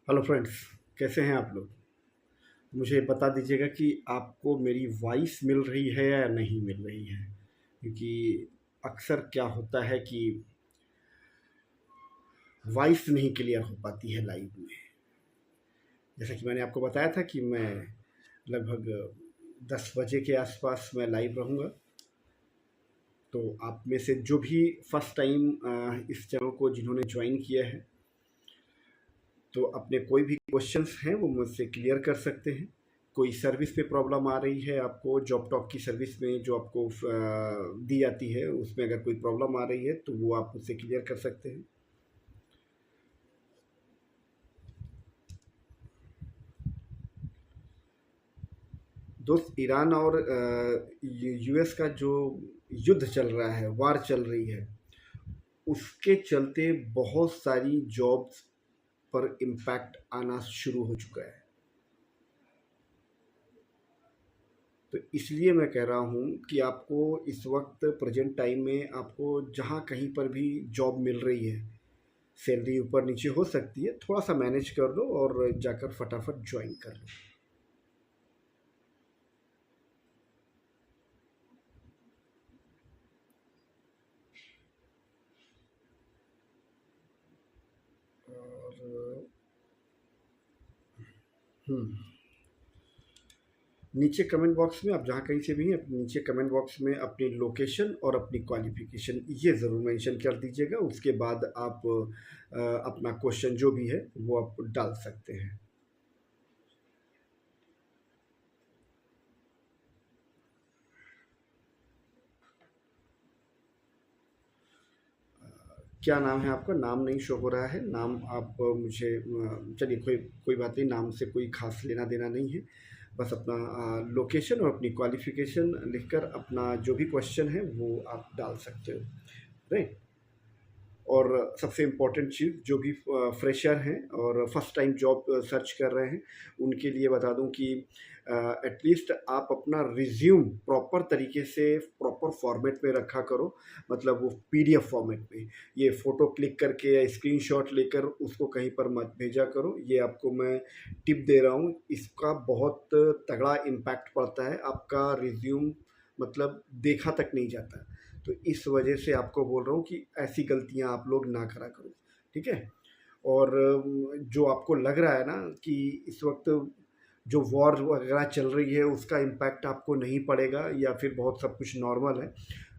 Hello friends, कैसे हैं आप लोग। मुझे बता दीजिएगा कि आपको मेरी वॉइस मिल रही है या नहीं मिल रही है, क्योंकि अक्सर क्या होता है कि वॉइस नहीं क्लियर हो पाती है लाइव में। जैसा कि मैंने आपको बताया था कि मैं लगभग 10 बजे के आसपास मैं लाइव रहूँगा। तो आप में से जो भी फर्स्ट टाइम इस चैनल को जिन्होंने ज्वाइन किया है, तो अपने कोई भी क्वेश्चंस हैं वो मुझसे क्लियर कर सकते हैं। कोई सर्विस पे प्रॉब्लम आ रही है आपको, जॉब टॉक की सर्विस में जो आपको दी जाती है उसमें अगर कोई प्रॉब्लम आ रही है तो वो आप मुझसे क्लियर कर सकते हैं। दोस्त, ईरान और यूएस का जो युद्ध चल रहा है, वार चल रही है, उसके चलते बहुत सारी जॉब्स पर इम्पैक्ट आना शुरू हो चुका है। तो इसलिए मैं कह रहा हूँ कि आपको इस वक्त प्रेजेंट टाइम में आपको जहाँ कहीं पर भी जॉब मिल रही है, सैलरी ऊपर नीचे हो सकती है, थोड़ा सा मैनेज कर लो और जाकर फटाफट ज्वाइन कर लो। और हम्म, नीचे कमेंट बॉक्स में आप जहाँ कहीं से भी हैं, नीचे कमेंट बॉक्स में अपनी लोकेशन और अपनी क्वालिफ़िकेशन ये ज़रूर मेंशन कर दीजिएगा। उसके बाद आप अपना क्वेश्चन जो भी है वो आप डाल सकते हैं। क्या नाम है आपका? नाम नहीं शो हो रहा है। नाम आप मुझे चलिए, कोई कोई बात नहीं, नाम से कोई खास लेना देना नहीं है। बस अपना लोकेशन और अपनी क्वालिफ़िकेशन लिखकर अपना जो भी क्वेश्चन है वो आप डाल सकते हो, राइट। और सबसे इम्पोर्टेंट चीज़, जो भी फ्रेशर हैं और फर्स्ट टाइम जॉब सर्च कर रहे हैं, उनके लिए बता दूं कि एटलीस्ट आप अपना रिज्यूम प्रॉपर तरीके से प्रॉपर फॉर्मेट में रखा करो। मतलब वो पीडीएफ फॉर्मेट में, ये फ़ोटो क्लिक करके या स्क्रीनशॉट लेकर उसको कहीं पर मत भेजा करो। ये आपको मैं टिप दे रहा हूँ, इसका बहुत तगड़ा इम्पैक्ट पड़ता है। आपका रिज्यूम मतलब देखा तक नहीं जाता। तो इस वजह से आपको बोल रहा हूँ कि ऐसी गलतियाँ आप लोग ना करा करो, ठीक है। और जो आपको लग रहा है ना कि इस वक्त जो वॉर वगैरह चल रही है उसका इम्पैक्ट आपको नहीं पड़ेगा या फिर बहुत सब कुछ नॉर्मल है,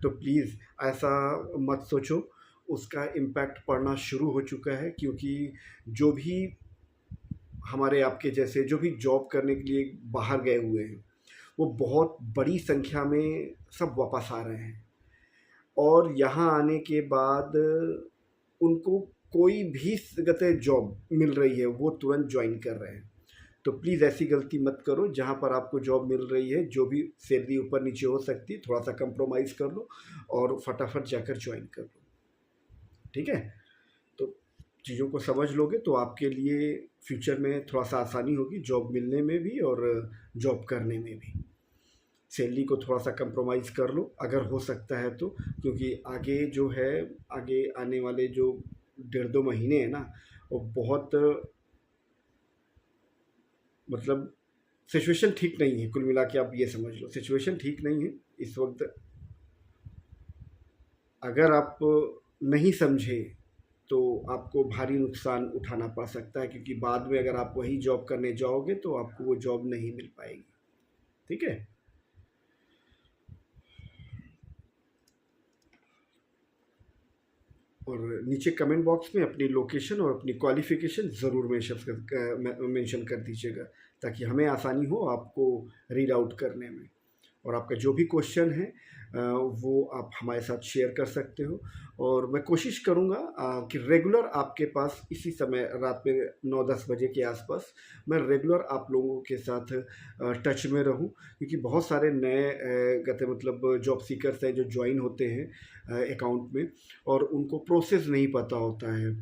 तो प्लीज़ ऐसा मत सोचो। उसका इम्पैक्ट पड़ना शुरू हो चुका है, क्योंकि जो भी हमारे आपके जैसे जो भी जॉब करने के लिए बाहर गए हुए हैं, वो बहुत बड़ी संख्या में सब वापस आ रहे हैं। और यहाँ आने के बाद उनको कोई भी गते जॉब मिल रही है वो तुरंत ज्वाइन कर रहे हैं। तो प्लीज़ ऐसी गलती मत करो। जहाँ पर आपको जॉब मिल रही है, जो भी सैलरी ऊपर नीचे हो सकती है, थोड़ा सा कंप्रोमाइज़ कर लो और फटाफट जाकर ज्वाइन कर लो, ठीक है। तो चीज़ों को समझ लोगे तो आपके लिए फ्यूचर में थोड़ा सा आसानी होगी, जॉब मिलने में भी और जॉब करने में भी। सैलरी को थोड़ा सा कंप्रोमाइज़ कर लो अगर हो सकता है तो, क्योंकि आगे जो है, आगे आने वाले जो 1.5-2 महीने हैं ना, वो बहुत मतलब सिचुएशन ठीक नहीं है। कुल मिला के आप ये समझ लो, सिचुएशन ठीक नहीं है इस वक्त। अगर आप नहीं समझे तो आपको भारी नुकसान उठाना पड़ सकता है, क्योंकि बाद में अगर आप वही जॉब करने जाओगे तो आपको वो जॉब नहीं मिल पाएगी, ठीक है। और नीचे कमेंट बॉक्स में अपनी लोकेशन और अपनी क्वालिफ़िकेशन ज़रूर मेंशन कर दीजिएगा, ताकि हमें आसानी हो आपको रीड आउट करने में। और आपका जो भी क्वेश्चन है वो आप हमारे साथ शेयर कर सकते हो। और मैं कोशिश करूँगा कि रेगुलर आपके पास इसी समय रात में 9-10 बजे के आसपास मैं रेगुलर आप लोगों के साथ टच में रहूँ, क्योंकि बहुत सारे नए कहते मतलब जॉब सीकर्स हैं जो ज्वाइन होते हैं अकाउंट में, और उनको प्रोसेस नहीं पता होता है।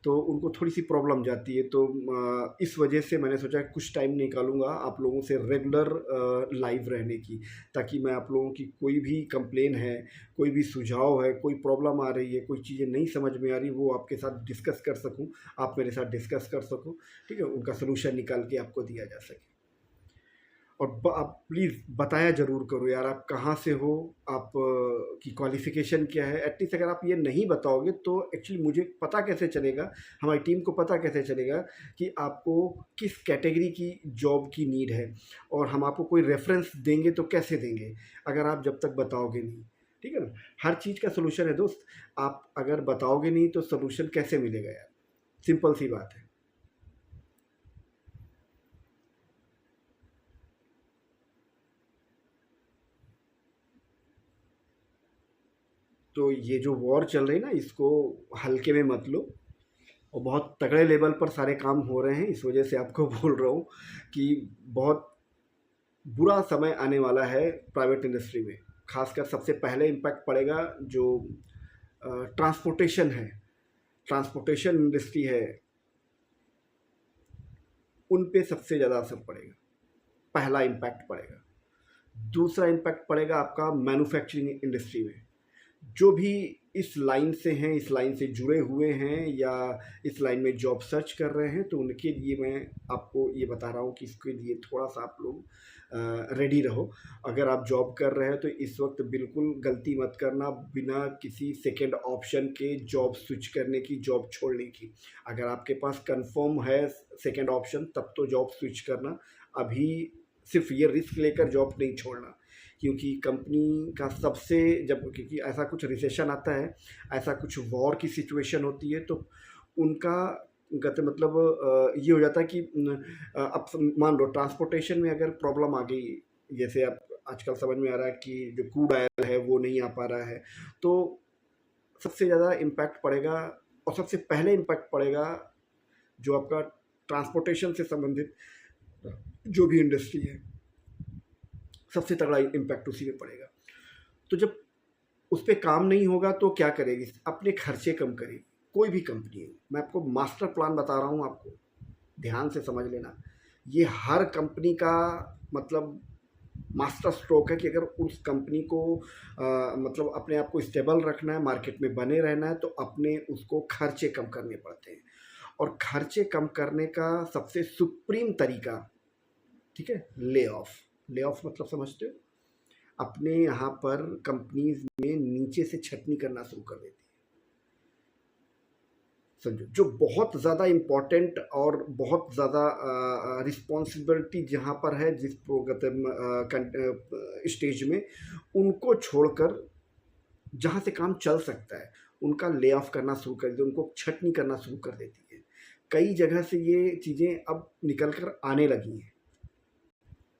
तो उनको थोड़ी-सी प्रॉब्लम जाती है। तो इस वजह से मैंने सोचा कुछ टाइम निकालूँगा आप लोगों से रेगुलर लाइव रहने की, ताकि मैं आप लोगों की कोई भी कंप्लेन है, कोई भी सुझाव है, कोई प्रॉब्लम आ रही है, कोई चीज़ें नहीं समझ में आ रही, वो आपके साथ डिस्कस कर सकूँ, आप मेरे साथ डिस्कस कर सको, ठीक है? उनका सॉल्यूशन निकाल के आपको दिया जा सके। और आप प्लीज़ बताया ज़रूर करो यार, आप कहाँ से हो, आप की क्वालिफ़िकेशन क्या है। एटलीस्ट अगर आप ये नहीं बताओगे तो एक्चुअली मुझे पता कैसे चलेगा, हमारी टीम को पता कैसे चलेगा कि आपको किस कैटेगरी की जॉब की नीड है, और हम आपको कोई रेफ़रेंस देंगे तो कैसे देंगे, अगर आप जब तक बताओगे नहीं। ठीक है ना? हर चीज़ का सॉल्यूशन है दोस्त, आप अगर बताओगे नहीं तो सॉल्यूशन कैसे मिलेगा यार? सिंपल सी बात है। तो ये जो वॉर चल रही है ना, इसको हल्के में मत लो, और बहुत तगड़े लेवल पर सारे काम हो रहे हैं। इस वजह से आपको बोल रहा हूँ कि बहुत बुरा समय आने वाला है प्राइवेट इंडस्ट्री में। खासकर सबसे पहले इम्पैक्ट पड़ेगा जो ट्रांसपोर्टेशन है, ट्रांसपोर्टेशन इंडस्ट्री है, उन पे सबसे ज़्यादा असर पड़ेगा, पहला इम्पैक्ट पड़ेगा। दूसरा इम्पैक्ट पड़ेगा आपका मैन्युफैक्चरिंग इंडस्ट्री में। जो भी इस लाइन से हैं, इस लाइन से जुड़े हुए हैं या इस लाइन में जॉब सर्च कर रहे हैं, तो उनके लिए मैं आपको ये बता रहा हूँ कि इसके लिए थोड़ा-सा आप लोग रेडी रहो। अगर आप जॉब कर रहे हैं तो इस वक़्त बिल्कुल गलती मत करना बिना किसी सेकंड ऑप्शन के जॉब स्विच करने की, जॉब छोड़ने की। अगर आपके पास कन्फर्म है सेकंड ऑप्शन तब तो जॉब स्विच करना। अभी सिर्फ़ ये रिस्क लेकर जॉब नहीं छोड़ना। क्योंकि कंपनी का सबसे जब क्योंकि ऐसा कुछ रिसेशन आता है, ऐसा कुछ वॉर की सिचुएशन होती है, तो उनका कहते मतलब ये हो जाता है कि अब मान लो ट्रांसपोर्टेशन में अगर प्रॉब्लम आ गई, जैसे अब आजकल समझ में आ रहा है कि जो क्रूड ऑयल है वो नहीं आ पा रहा है, तो सबसे ज़्यादा इम्पैक्ट पड़ेगा, और सबसे पहले इम्पैक्ट पड़ेगा जो आपका ट्रांसपोर्टेशन से संबंधित जो भी इंडस्ट्री है, सबसे तगड़ा इम्पैक्ट उसी में पड़ेगा। तो जब उस पे काम नहीं होगा तो क्या करेगी? अपने खर्चे कम करेगी। कोई भी कंपनी है, मैं आपको मास्टर प्लान बता रहा हूँ, आपको ध्यान से समझ लेना। ये हर कंपनी का मतलब मास्टर स्ट्रोक है कि अगर उस कंपनी को मतलब अपने आप को स्टेबल रखना है, मार्केट में बने रहना है, तो अपने उसको खर्चे कम करने पड़ते हैं। और खर्चे कम करने का सबसे सुप्रीम तरीका, ठीक है, ले ऑफ। ले ऑफ मतलब समझते हो? अपने यहाँ पर कंपनीज में नीचे से छटनी करना शुरू कर देती है। समझो, जो बहुत ज़्यादा इम्पोर्टेंट और बहुत ज़्यादा रिस्पॉन्सिबिलिटी जहाँ पर है, जिस स्टेज में, उनको छोड़कर जहाँ से काम चल सकता है उनका ले ऑफ करना शुरू कर देती है, उनको छटनी करना शुरू कर देती है। कई जगह से ये चीज़ें अब निकल कर आने लगी हैं,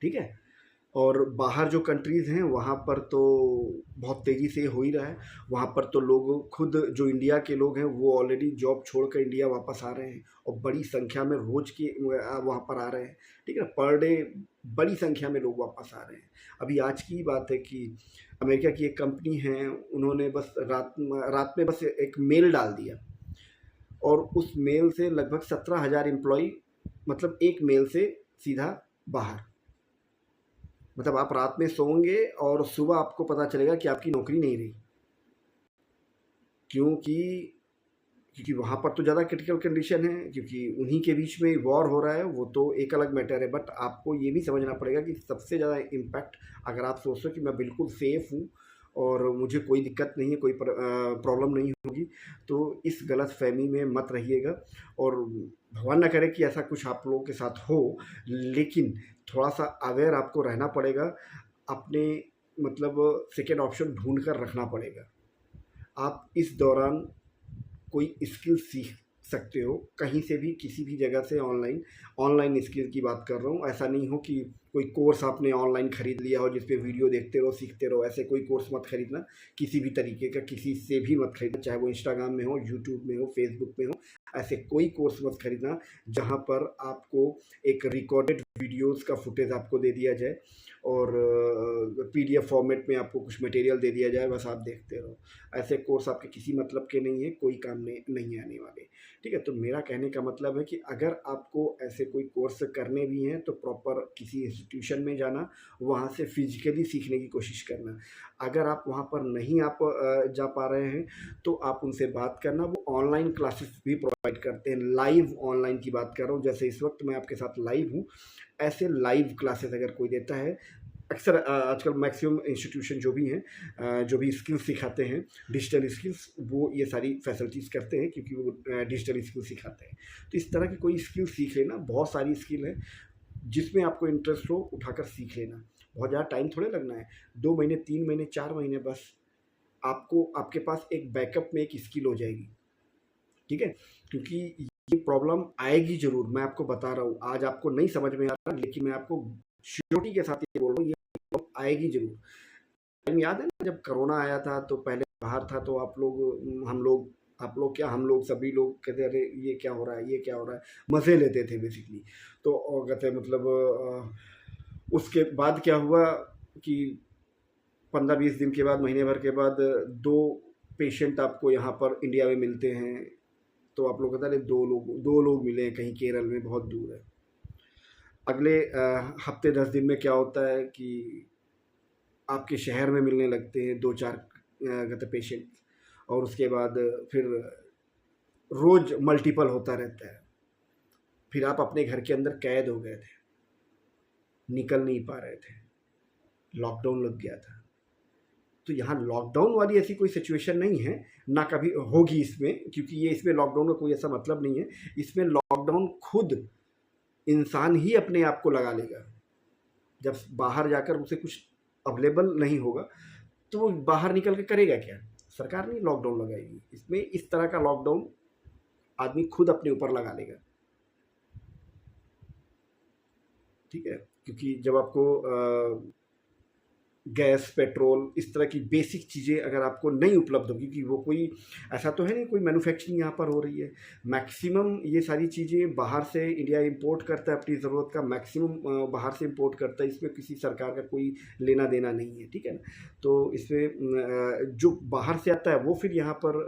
ठीक है? और बाहर जो कंट्रीज़ हैं वहाँ पर तो बहुत तेज़ी से हो ही रहा है। वहाँ पर तो लोग खुद जो इंडिया के लोग हैं वो ऑलरेडी जॉब छोड़कर इंडिया वापस आ रहे हैं, और बड़ी संख्या में रोज़ की वहाँ पर आ रहे हैं, ठीक है? पर डे बड़ी संख्या में लोग वापस आ रहे हैं। अभी आज की बात है कि अमेरिका की एक कंपनी है, उन्होंने बस रात में बस एक मेल डाल दिया, और उस मेल से लगभग 17,000 एम्प्लॉई, मतलब एक मेल से सीधा बाहर। मतलब आप रात में सोओगे और सुबह आपको पता चलेगा कि आपकी नौकरी नहीं रही। क्योंकि क्योंकि वहाँ पर तो ज़्यादा क्रिटिकल कंडीशन है, क्योंकि उन्हीं के बीच में वॉर हो रहा है, वो तो एक अलग मैटर है। बट आपको ये भी समझना पड़ेगा कि सबसे ज़्यादा इम्पैक्ट, अगर आप सोचो कि मैं बिल्कुल सेफ़ हूँ और मुझे कोई दिक्कत नहीं है, कोई प्रॉब्लम नहीं होगी, तो इस गलतफ़हमी में मत रहिएगा। और भगवान ना करे कि ऐसा कुछ आप लोगों के साथ हो, लेकिन थोड़ा-सा अवेयर आपको रहना पड़ेगा। अपने मतलब सेकंड ऑप्शन ढूँढ कर रखना पड़ेगा। आप इस दौरान कोई स्किल सीख सकते हो, कहीं से भी, किसी भी जगह से, ऑनलाइन। ऑनलाइन स्किल की बात कर रहा हूँ, ऐसा नहीं हो कि कोई कोर्स आपने ऑनलाइन ख़रीद लिया हो जिस पे वीडियो देखते रहो, सीखते रहो। ऐसे कोई कोर्स मत खरीदना, किसी भी तरीके का, किसी से भी मत खरीदना, चाहे वो इंस्टाग्राम में हो, यूट्यूब में हो, फेसबुक में हो। ऐसे कोई कोर्स मत खरीदना जहाँ पर आपको एक रिकॉर्डेड वीडियोस का फुटेज आपको दे दिया जाए और पीडीएफ फॉर्मेट में आपको कुछ मटेरियल दे दिया जाए, बस आप देखते रहो। ऐसे कोर्स आपके किसी मतलब के नहीं है, कोई काम में नहीं आने वाले। ठीक है, तो मेरा कहने का मतलब है कि अगर आपको ऐसे कोई कोर्स करने भी हैं तो प्रॉपर किसी इंस्टीट्यूशन में जाना, वहाँ से फिजिकली सीखने की कोशिश करना। अगर आप वहाँ पर नहीं आप जा पा रहे हैं तो आप उनसे बात करना, वो ऑनलाइन क्लासेस भी प्रोवाइड करते हैं। लाइव ऑनलाइन की बात कर रहा हूँ, जैसे इस वक्त मैं आपके साथ लाइव हूँ, ऐसे लाइव क्लासेस अगर कोई देता है, अक्सर आजकल मैक्सिमम इंस्टीट्यूशन जो भी हैं, जो भी स्किल्स सिखाते हैं डिजिटल स्किल्स, वो ये सारी फैसिलिटीज़ करते हैं क्योंकि वो डिजिटल स्किल सिखाते हैं। तो इस तरह की कोई स्किल सीख लेना, बहुत सारी स्किल है जिसमें आपको इंटरेस्ट हो, उठाकर सीख लेना। बहुत ज़्यादा टाइम थोड़े लगना है, 2 महीने 3 महीने 4 महीने, बस आपको आपके पास एक बैकअप में एक स्किल हो जाएगी। ठीक है, क्योंकि ये प्रॉब्लम आएगी ज़रूर, मैं आपको बता रहा हूँ। आज आपको नहीं समझ में आ रहा, लेकिन मैं आपको श्योरिटी के साथ ये बोल रहा हूँ, ये प्रॉब्लम आएगी ज़रूर। टाइम याद है ना, जब कोरोना आया था तो पहले बाहर था तो आप लोग, हम लोग, आप लोग क्या, हम लोग, सभी लोग कहते अरे ये क्या हो रहा है, ये क्या हो रहा है, मज़े लेते थे बेसिकली। तो कहते मतलब उसके बाद क्या हुआ कि 15-20 दिन के बाद, महीने भर के बाद 2 पेशेंट आपको यहाँ पर इंडिया में मिलते हैं। तो आप लोग कहते अरे 2 लोग मिले हैं कहीं केरल में, बहुत दूर है। अगले हफ्ते 10 दिन में क्या होता है कि आपके शहर में मिलने लगते हैं 2-4 कहते पेशेंट, और उसके बाद फिर रोज़ मल्टीपल होता रहता है। फिर आप अपने घर के अंदर कैद हो गए थे, निकल नहीं पा रहे थे, लॉकडाउन लग गया था। तो यहाँ लॉकडाउन वाली ऐसी कोई सिचुएशन नहीं है, ना कभी होगी इसमें, क्योंकि ये इसमें लॉकडाउन का कोई ऐसा मतलब नहीं है। इसमें लॉकडाउन खुद इंसान ही अपने आप को लगा लेगा। जब बाहर जाकर उसे कुछ अवेलेबल नहीं होगा तो वो बाहर निकल के करेगा क्या? सरकार नहीं लॉकडाउन लगाएगी। इसमें इस तरह का लॉकडाउन आदमी खुद अपने ऊपर लगा लेगा। ठीक है, क्योंकि जब आपको गैस, पेट्रोल, इस तरह की बेसिक चीज़ें अगर आपको नहीं उपलब्ध होगी, क्योंकि वो कोई ऐसा तो है नहीं कोई मैन्युफैक्चरिंग यहाँ पर हो रही है। मैक्सिमम ये सारी चीज़ें बाहर से इंडिया इंपोर्ट करता है, अपनी ज़रूरत का मैक्सिमम बाहर से इंपोर्ट करता है। इसमें किसी सरकार का कोई लेना देना नहीं है। ठीक है ना, तो इसमें जो बाहर से आता है वो फिर यहाँ पर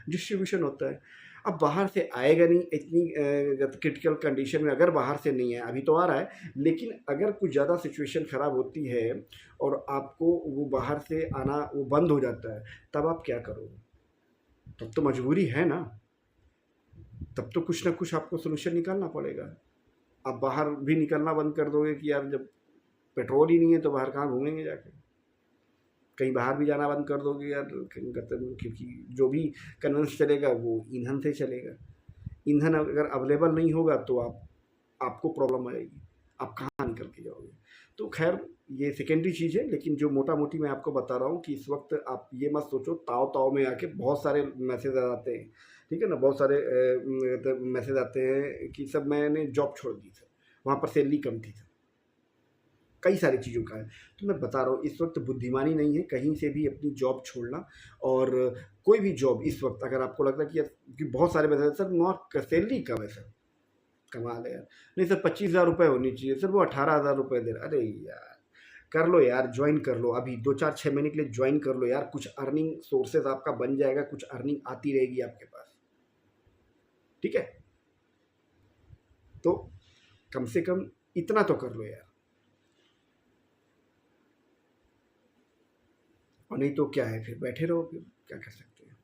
डिस्ट्रीब्यूशन होता है। अब बाहर से आएगा नहीं इतनी क्रिटिकल कंडीशन में, अगर बाहर से नहीं है, अभी तो आ रहा है, लेकिन अगर कुछ ज़्यादा सिचुएशन ख़राब होती है और आपको वो बाहर से आना वो बंद हो जाता है, तब आप क्या करोगे? तब तो मजबूरी है ना, तब तो कुछ ना कुछ आपको सोल्यूशन निकालना पड़ेगा। आप बाहर भी निकलना बंद कर दोगे कि यार जब पेट्रोल ही नहीं है तो बाहर कहाँ घूमेंगे जाके? कहीं बाहर भी जाना बंद कर दोगे यार, क्योंकि जो भी कन्वेंस चलेगा वो ईंधन से चलेगा। ईंधन अगर अवेलेबल नहीं होगा तो आपको प्रॉब्लम आएगी, आप कहाँ निकल के जाओगे? तो खैर ये सेकेंडरी चीज़ है, लेकिन जो मोटा मोटी मैं आपको बता रहा हूँ कि इस वक्त आप ये मत सोचो, ताव ताव में आके बहुत सारे मैसेज आते हैं। ठीक है ना, बहुत सारे मैसेज आते हैं कि सब मैंने जॉब छोड़ दी सर, वहाँ पर सैलरी कम थी सर, कई सारी चीज़ों का है। तो मैं बता रहा हूँ इस वक्त बुद्धिमानी नहीं है कहीं से भी अपनी जॉब छोड़ना। और कोई भी जॉब इस वक्त अगर आपको लगता है कि यार, कि बहुत सारे मैसेज सर नॉट सैलरी कम है सर, कमाल है यार, नहीं सर 25,000 रुपये होनी चाहिए सर, वो 18,000 रुपये दे रहा। अरे यार कर लो यार, ज्वाइन कर लो, अभी 2-4-6 महीने के लिए ज्वाइन कर लो यार, कुछ अर्निंग सोर्सेज आपका बन जाएगा, कुछ अर्निंग आती रहेगी आपके पास। ठीक है, तो कम से कम इतना तो कर लो यार, और नहीं तो क्या है, फिर बैठे रहो, फिर क्या कर सकते हैं।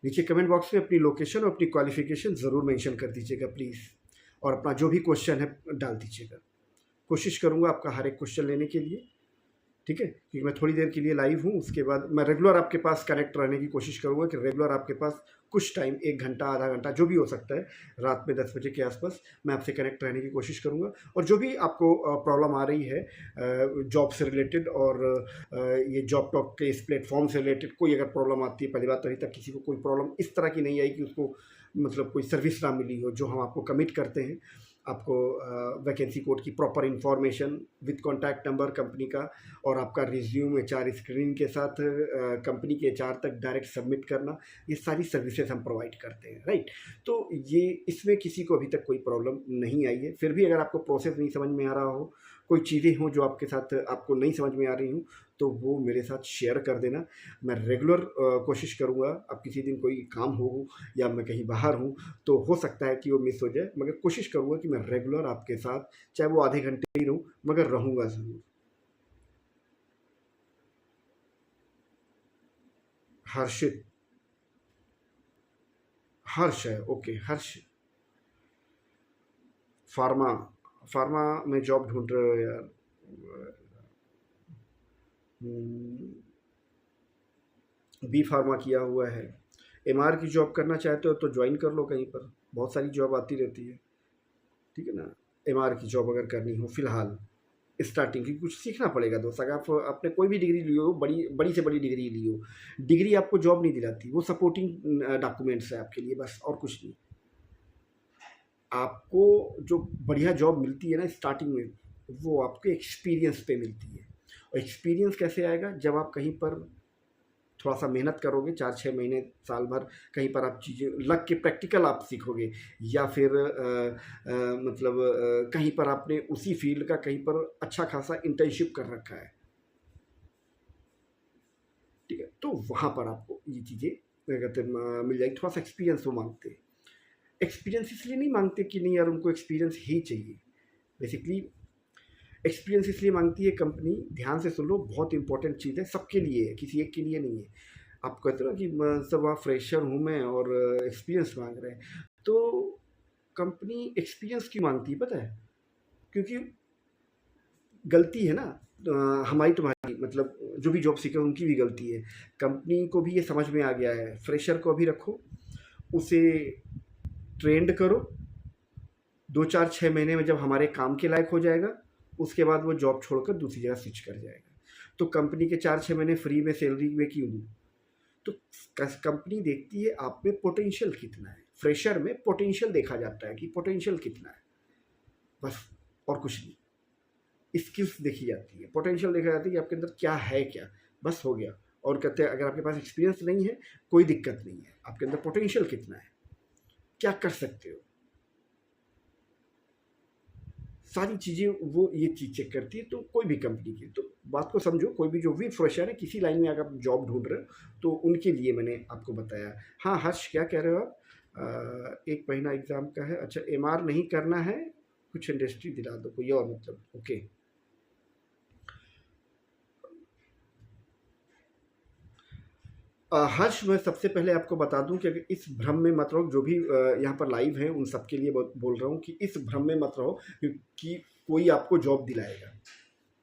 नीचे कमेंट बॉक्स में अपनी लोकेशन और अपनी क्वालिफिकेशन ज़रूर मेंशन कर दीजिएगा प्लीज़, और अपना जो भी क्वेश्चन है डाल दीजिएगा। कोशिश करूँगा आपका हर एक क्वेश्चन लेने के लिए। ठीक है, क्योंकि मैं थोड़ी देर के लिए लाइव हूँ, उसके बाद मैं रेगुलर आपके पास कनेक्ट रहने की कोशिश करूँगा कि रेगुलर आपके पास कुछ टाइम, 1 घंटा, आधा घंटा, जो भी हो सकता है, रात में 10 बजे के आसपास मैं आपसे कनेक्ट रहने की कोशिश करूँगा। और जो भी आपको प्रॉब्लम आ रही है जॉब से रिलेटेड और ये जॉब टॉक के इस प्लेटफॉर्म से रिलेटेड कोई अगर प्रॉब्लम आती है, पहली बात तो अभी तक किसी को कोई प्रॉब्लम इस तरह की नहीं आई कि उसको मतलब कोई सर्विस ना मिली हो जो हम आपको कमिट करते हैं। आपको वैकेंसी कोड की proper information with contact number company का, और आपका रिज्यूम एचआर स्क्रीन के साथ कंपनी के एचआर तक डायरेक्ट सबमिट करना, ये सारी सर्विसेज हम प्रोवाइड करते हैं, राइट। तो ये इसमें किसी को अभी तक कोई प्रॉब्लम नहीं आई है। फिर भी अगर आपको प्रोसेस नहीं समझ में आ रहा हो, कोई चीज़ें हों जो आपके साथ आपको नहीं समझ में आ रही हूँ, तो वो मेरे साथ शेयर कर देना। मैं रेगुलर कोशिश करूँगा, अब किसी दिन कोई काम हो या मैं कहीं बाहर हूँ तो हो सकता है कि वो मिस हो जाए, मगर कोशिश करूँगा कि मैं रेगुलर आपके साथ, चाहे वो आधे घंटे ही रहूँ, मगर रहूँगा ज़रूर। हर्षित, हर्ष है, ओके, हर्ष। फार्मा, फार्मा में जॉब ढूंढ रहे हो यार? बी फार्मा किया हुआ है, एमआर की जॉब करना चाहते हो तो ज्वाइन कर लो कहीं पर, बहुत सारी जॉब आती रहती है, ठीक है ना। एमआर की जॉब अगर करनी हो फिलहाल स्टार्टिंग की, कुछ सीखना पड़ेगा दोस्त। अगर आप आपने कोई भी डिग्री ली हो, बड़ी बड़ी से बड़ी डिग्री ली हो, डिग्री आपको जॉब नहीं दिलाती, वो सपोर्टिंग डॉक्यूमेंट्स है आपके लिए, बस और कुछ नहीं। आपको जो बढ़िया जॉब मिलती है ना स्टार्टिंग में, वो आपके एक्सपीरियंस पे मिलती है। और एक्सपीरियंस कैसे आएगा? जब आप कहीं पर थोड़ा सा मेहनत करोगे, 4-6 महीने, साल भर, कहीं पर आप चीज़ें लग के प्रैक्टिकल आप सीखोगे, या फिर मतलब कहीं पर आपने उसी फील्ड का कहीं पर अच्छा खासा इंटर्नशिप कर रखा है, ठीक है, तो वहाँ पर आपको ये चीज़ें क्या कहते हैं मिल जाएगी। थोड़ा सा एक्सपीरियंस वो मांगते हैं। एक्सपीरियंस इसलिए नहीं मांगते कि नहीं यार उनको एक्सपीरियंस ही चाहिए, बेसिकली एक्सपीरियंस इसलिए मांगती है कंपनी, ध्यान से सुन लो, बहुत इंपॉर्टेंट चीज़ है, सबके लिए है, किसी एक के लिए नहीं है। आप कहते हो ना कि सब वहाँ फ्रेशर हूँ मैं और एक्सपीरियंस मांग रहे हैं, तो कंपनी एक्सपीरियंस क्यों मांगती है पता है? क्योंकि गलती है ना, हमारी तुम्हारी, मतलब जो भी जॉब सीखे उनकी भी गलती है। कंपनी को भी ये समझ में आ गया है, फ्रेशर को अभी रखो, उसे ट्रेंड करो, 2-4-6 महीने में जब हमारे काम के लायक हो जाएगा, उसके बाद वो जॉब छोड़कर दूसरी जगह स्विच कर जाएगा। तो कंपनी के 4-6 महीने फ्री में सैलरी में क्यों दूँ? तो कंपनी देखती है आप में पोटेंशियल कितना है, फ्रेशर में पोटेंशियल देखा जाता है कि पोटेंशियल कितना है, बस, और कुछ नहीं। स्किल्स देखी जाती है, पोटेंशियल देखा जाता है कि आपके अंदर क्या है, क्या, बस हो गया। और कहते हैं अगर आपके पास एक्सपीरियंस नहीं है, कोई दिक्कत नहीं है, आपके अंदर पोटेंशियल कितना है, क्या कर सकते हो, सारी चीज़ें वो ये चीज़ चेक करती है। तो कोई भी कंपनी की तो बात को समझो, कोई भी जो भी फ्रेशर है किसी लाइन में अगर आप जॉब ढूंढ रहे हो, तो उनके लिए मैंने आपको बताया। हाँ हर्ष, क्या कह रहे हो आप? 1 महीना एग्ज़ाम का है, अच्छा, एमआर नहीं करना है, कुछ इंडस्ट्री दिला दो कोई और, मतलब ओके। हर्ष, मैं सबसे पहले आपको बता दूं कि अगर इस भ्रम में मत रहो, जो भी यहाँ पर लाइव है उन सबके लिए बोल रहा हूँ कि इस भ्रम में मत रहो कि कोई आपको जॉब दिलाएगा।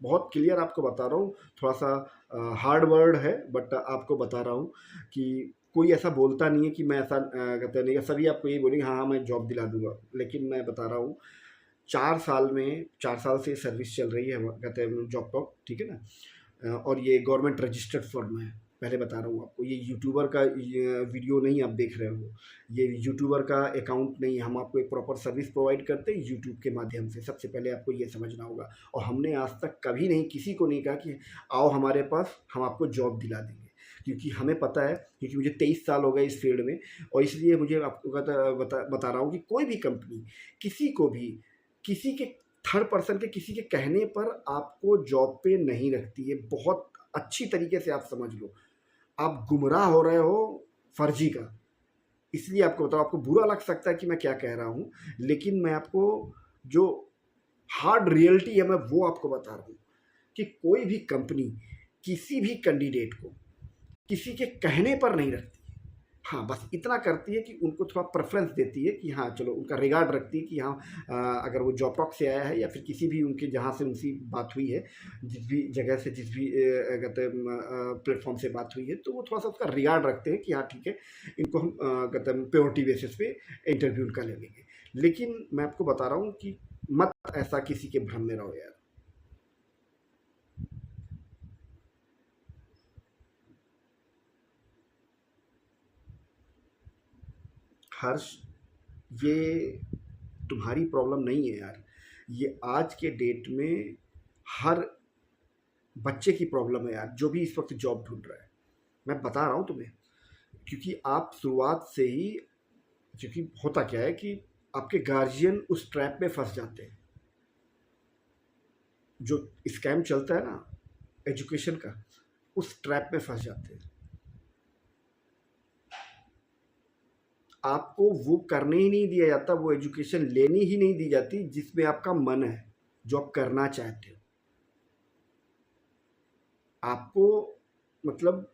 बहुत क्लियर आपको बता रहा हूँ, थोड़ा सा हार्ड वर्ड है बट आपको बता रहा हूँ कि कोई ऐसा बोलता नहीं है कि मैं ऐसा कहते नहीं है, सभी आपको यही बोलेंगे हाँ हाँ मैं जॉब दिला दूंगा, लेकिन मैं बता रहा हूँ 4 साल में, 4 साल से सर्विस चल रही है कहते हैं जॉब टॉप, ठीक है ना। और ये गवर्नमेंट रजिस्टर्ड फर्म है, पहले बता रहा हूँ आपको, ये यूट्यूबर का ये वीडियो नहीं आप देख रहे हो, ये यूट्यूबर का अकाउंट नहीं है, हम आपको एक प्रॉपर सर्विस प्रोवाइड करते हैं यूट्यूब के माध्यम से, सबसे पहले आपको ये समझना होगा। और हमने आज तक कभी नहीं किसी को नहीं कहा कि आओ हमारे पास हम आपको जॉब दिला देंगे, क्योंकि हमें पता है, क्योंकि मुझे 23 साल हो गए इस फील्ड में, और इसलिए मुझे आपको बता रहा हूँ कि कोई भी कंपनी किसी को भी किसी के थर्ड पर्सन के किसी के कहने पर आपको जॉब पे नहीं रखती है। बहुत अच्छी तरीके से आप समझ लो, आप गुमराह हो रहे हो फर्जी का। इसलिए आपको बताओ, आपको बुरा लग सकता है कि मैं क्या कह रहा हूँ, लेकिन मैं आपको जो हार्ड रियलिटी है मैं वो आपको बता रहा हूँ कि कोई भी कंपनी किसी भी कैंडिडेट को किसी के कहने पर नहीं रखती। हाँ, बस इतना करती है कि उनको थोड़ा प्रेफ़रेंस देती है कि हाँ, चलो उनका रिगार्ड रखती है कि हाँ अगर वो जॉबटॉक से आया है या फिर किसी भी उनके जहाँ से उनकी बात हुई है, जिस भी जगह से, जिस भी कहते हैं प्लेटफ़ॉर्म से बात हुई है, तो वो थोड़ा-सा उसका रिगार्ड रखते हैं कि हाँ, ठीक है, इनको हम कहते हैं प्रायोरिटी बेसिस पे इंटरव्यू उनका ले लेंगे। लेकिन मैं आपको बता रहा हूँ कि मत ऐसा किसी के भ्रम में रहो यार। हर्ष, ये तुम्हारी प्रॉब्लम नहीं है यार, ये आज के डेट में हर बच्चे की प्रॉब्लम है यार, जो भी इस वक्त जॉब ढूंढ रहा है। मैं बता रहा हूँ तुम्हें, क्योंकि आप शुरुआत से ही, क्योंकि होता क्या है कि आपके गार्जियन उस ट्रैप में फंस जाते हैं। जो स्कैम चलता है ना एजुकेशन का, उस ट्रैप में फंस जाते हैं। आपको वो करने ही नहीं दिया जाता, वो एजुकेशन लेनी ही नहीं दी जाती जिसमें आपका मन है, जो आप करना चाहते हो। आपको मतलब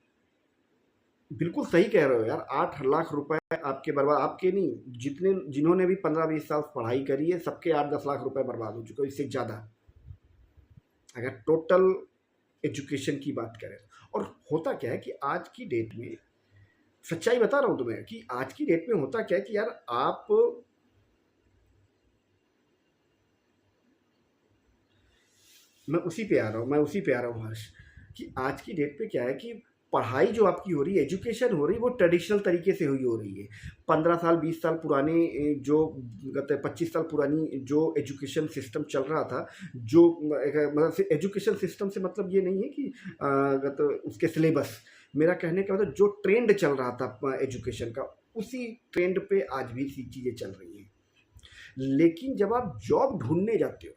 बिल्कुल सही कह रहे हो यार, 8 लाख रुपए आपके बर्बाद, आपके नहीं, जितने जिन्होंने भी 15-20 साल पढ़ाई करी है सबके 8-10 लाख रुपए बर्बाद हो चुके हैं, इससे ज़्यादा अगर टोटल एजुकेशन की बात करें। और होता क्या है कि आज की डेट में, सच्चाई बता रहा हूँ तुम्हें, कि आज की डेट में होता क्या है कि यार आप, मैं उसी पे आ रहा हूँ हर्ष, कि आज की डेट पे क्या है कि पढ़ाई जो आपकी हो रही है, एजुकेशन हो रही है, वो ट्रेडिशनल तरीके से हुई हो रही है। 15 साल 20 साल पुराने जो कहते हैं 25 साल पुरानी जो एजुकेशन सिस्टम चल रहा था, जो मतलब एजुकेशन सिस्टम से मतलब ये नहीं है कि उसके सिलेबस, मेरा कहने का मतलब जो ट्रेंड चल रहा था एजुकेशन का, उसी ट्रेंड पे आज भी सी चीज़ें चल रही हैं। लेकिन जब आप जॉब ढूंढने जाते हो,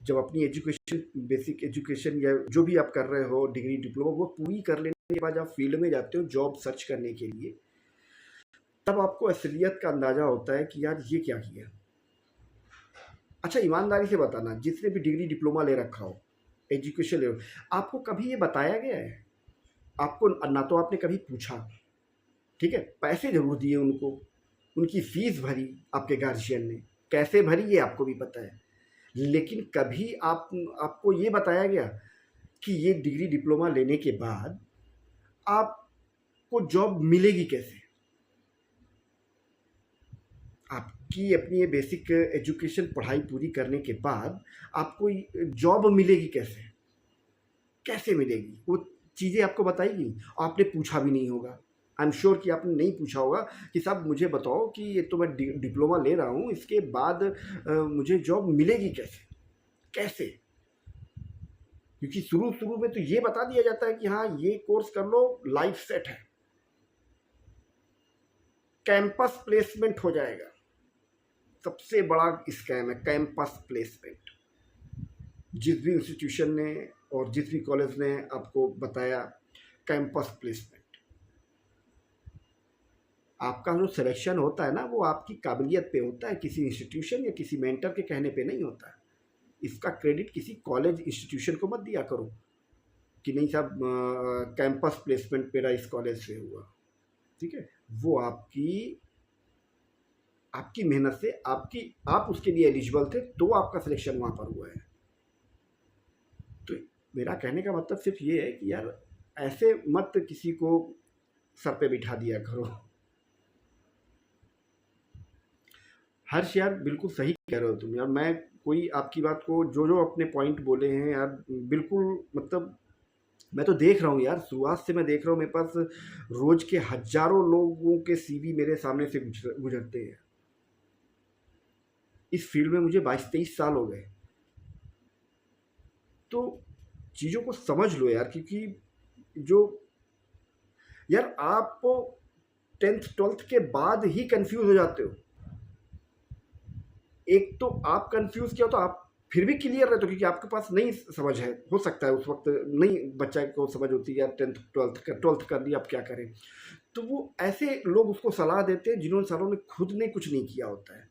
जब अपनी एजुकेशन, बेसिक एजुकेशन या जो भी आप कर रहे हो, डिग्री डिप्लोमा, वो पूरी कर लेने के बाद आप फील्ड में जाते हो जॉब सर्च करने के लिए, तब आपको असलियत का अंदाजा होता है कि यार ये क्या किया। अच्छा ईमानदारी से बताना, जिसने भी डिग्री डिप्लोमा ले रखा हो, एजुकेशन ले, आपको कभी ये बताया गया है? आपको ना तो आपने कभी पूछा, ठीक है, पैसे जरूर दिए उनको, उनकी फीस भरी आपके गार्जियन ने, कैसे भरी ये आपको भी पता है, लेकिन कभी आपको ये बताया गया कि ये डिग्री डिप्लोमा लेने के बाद आपको जॉब मिलेगी कैसे? आपकी अपनी ये बेसिक एजुकेशन पढ़ाई पूरी करने के बाद आपको जॉब मिलेगी कैसे? कैसे मिलेगी? वो चीज़ें आपको बताएगी, आपने पूछा भी नहीं होगा। आई एम श्योर कि आपने नहीं पूछा होगा कि साहब मुझे बताओ कि ये तो मैं डिप्लोमा ले रहा हूँ, इसके बाद मुझे जॉब मिलेगी कैसे? कैसे? क्योंकि शुरू शुरू में तो ये बता दिया जाता है कि हाँ ये कोर्स कर लो, लाइफ सेट है, कैंपस प्लेसमेंट हो जाएगा। सबसे बड़ा स्कैम है कैंपस प्लेसमेंट। जिस भी इंस्टीट्यूशन ने और जिस भी कॉलेज ने आपको बताया कैंपस प्लेसमेंट, आपका जो सिलेक्शन होता है ना, वो आपकी काबिलियत पे होता है, किसी इंस्टीट्यूशन या किसी मेंटर के कहने पे नहीं होता है। इसका क्रेडिट किसी कॉलेज इंस्टीट्यूशन को मत दिया करो कि नहीं साहब कैंपस प्लेसमेंट मेरा इस कॉलेज से हुआ, ठीक है। वो आपकी मेहनत से, आप उसके लिए एलिजिबल थे तो आपका सिलेक्शन वहाँ पर हुआ है। तो मेरा कहने का मतलब सिर्फ ये है कि यार ऐसे मत किसी को सर पे बिठा दिया करो। हर्ष यार बिल्कुल सही कह रहे हो तुम यार, मैं कोई आपकी बात को, जो अपने पॉइंट बोले हैं यार, बिल्कुल मतलब मैं तो देख रहा हूँ यार, शुरुआत से मैं देख रहा हूँ, मेरे पास रोज के हजारों लोगों के सीवी मेरे सामने से गुजरते हैं। इस फील्ड में मुझे 22-23 साल हो गए, तो चीज़ों को समझ लो यार, क्योंकि जो यार आप 10th-12th के बाद ही कंफ्यूज हो जाते हो। एक तो आप कंफ्यूज किया तो आप फिर भी क्लियर रहते हो क्योंकि आपके पास नहीं समझ है, हो सकता है उस वक्त नहीं बच्चा को समझ होती है, यार 10th-12th कर लिया अब क्या करें। तो वो ऐसे लोग उसको सलाह देते हैं जिन्होंने सालों में खुद ने कुछ नहीं किया होता है।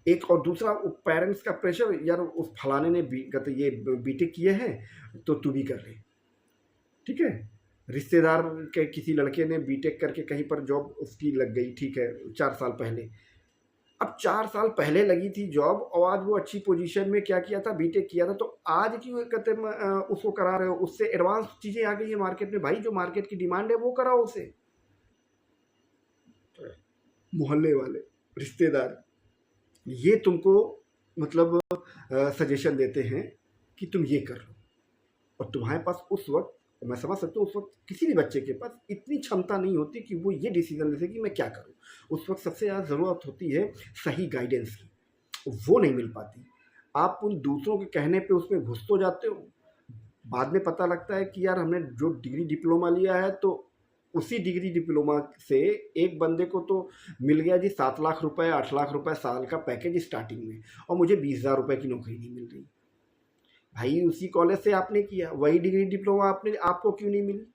एक और दूसरा पेरेंट्स का प्रेशर, यार उस फलाने ने ये बीटेक किए हैं तो तू भी कर ले, ठीक है। रिश्तेदार के किसी लड़के ने बीटेक करके कहीं पर जॉब उसकी लग गई, ठीक है, 4 साल पहले। अब 4 साल पहले लगी थी जॉब और आज वो अच्छी पोजीशन में क्या किया था, बीटेक किया था, तो आज क्यों कहते उसको करा रहे हो? उससे एडवांस चीज़ें आ गई है मार्केट में भाई, जो मार्केट की डिमांड है वो कराओ उसे। मोहल्ले वाले, रिश्तेदार, ये तुमको मतलब सजेशन देते हैं कि तुम ये कर लो, और तुम्हारे पास उस वक्त तो मैं समझ सकता हूँ उस वक़्त किसी भी बच्चे के पास इतनी क्षमता नहीं होती कि वो ये डिसीज़न ले सके कि मैं क्या करूँ। उस वक़्त सबसे ज़्यादा ज़रूरत होती है सही गाइडेंस की, वो नहीं मिल पाती। आप उन दूसरों के कहने पे उसमें घुस तो जाते हो, बाद में पता लगता है कि यार हमने जो डिग्री डिप्लोमा लिया है तो उसी डिग्री डिप्लोमा से एक बंदे को तो मिल गया जी 7 लाख रुपए 8 लाख रुपए साल का पैकेज स्टार्टिंग में, और मुझे 20,000 रुपए की नौकरी नहीं मिल रही। भाई उसी कॉलेज से आपने किया, वही डिग्री डिप्लोमा आपने आपको क्यों नहीं मिली?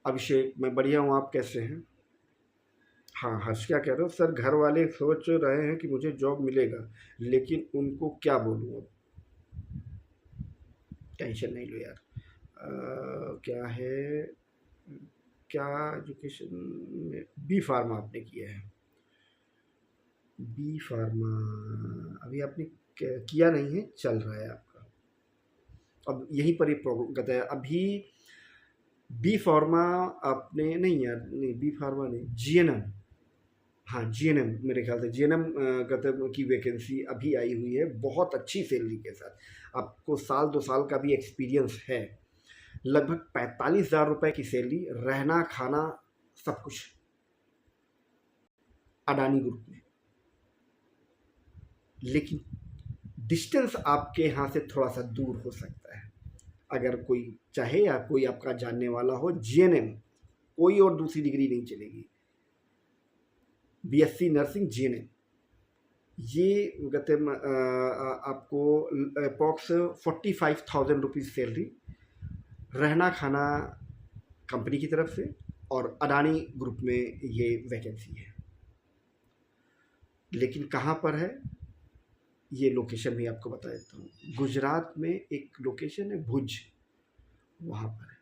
अभिषेक, मैं बढ़िया हूँ, आप कैसे हैं? हाँ, हर्ष क्या कह रहे हो? सर घर वाले सोच रहे हैं कि मुझे जॉब मिलेगा, लेकिन उनको क्या बोलूँ अब? टेंशन नहीं लो यार। क्या है, क्या एजुकेशन में बी फार्मा आपने किया है? बी फार्मा अभी आपने किया नहीं है, चल रहा है आपका। अब यहीं पर ये प्रॉब्लम कहता है अभी। बी फार्मा आपने नहीं यार, नहीं बी फार्मा नहीं, जीएनएम। हाँ, जीएनएम मेरे ख्याल से जीएनएम कहते की वैकेंसी अभी आई हुई है, बहुत अच्छी सैलरी के साथ। आपको साल 2 साल का भी एक्सपीरियंस है। लगभग 45,000 रुपए की सैलरी, रहना खाना सब कुछ, अडानी ग्रुप में। लेकिन डिस्टेंस आपके यहाँ से थोड़ा सा दूर हो सकता है। अगर कोई चाहे या कोई आपका जानने वाला हो, जीएनएम, कोई और दूसरी डिग्री नहीं चलेगी। बीएससी नर्सिंग जीएनएम, ये कहते हैं आपको अप्रॉक्स 45,000 रुपीज़ सैलरी, रहना खाना कंपनी की तरफ से, और अडानी ग्रुप में ये वैकेंसी है। लेकिन कहाँ पर है, ये लोकेशन भी आपको बता देता हूँ। गुजरात में एक लोकेशन है भुज, वहाँ पर है।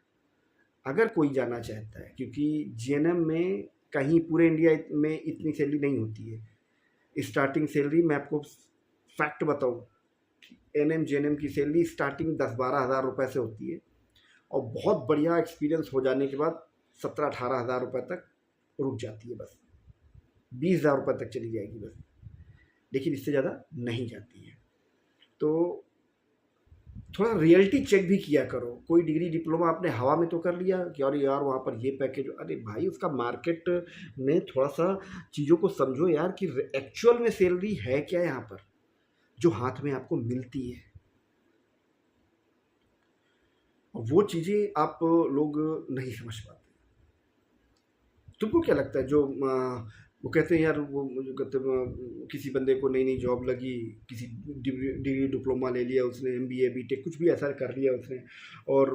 अगर कोई जाना चाहता है, क्योंकि जीएनएम में कहीं पूरे इंडिया में इतनी सैलरी नहीं होती है। स्टार्टिंग सैलरी मैं आपको फैक्ट बताऊँ, एनएम जेएनएम की सैलरी स्टार्टिंग 10-12 हज़ार रुपये से होती है, और बहुत बढ़िया एक्सपीरियंस हो जाने के बाद 17-18 हज़ार रुपये तक रुक जाती है, बस 20,000 रुपये तक चली जाएगी बस, लेकिन इससे ज़्यादा नहीं जाती है। तो थोड़ा रियलिटी चेक भी किया करो। कोई डिग्री डिप्लोमा आपने हवा में तो कर लिया कि अरे यार वहाँ पर ये पैकेज, अरे भाई उसका मार्केट में थोड़ा सा चीज़ों को समझो यार कि एक्चुअल में सैलरी है क्या यहाँ पर जो हाथ में आपको मिलती है। वो चीज़ें आप लोग नहीं समझ पाते। तुमको क्या लगता है जो वो कहते हैं यार, वो जो कहते हैं किसी बंदे को नई नई जॉब लगी, किसी डिग्री डिप्लोमा ले लिया उसने, एमबीए बीटेक कुछ भी ऐसा कर लिया उसने, और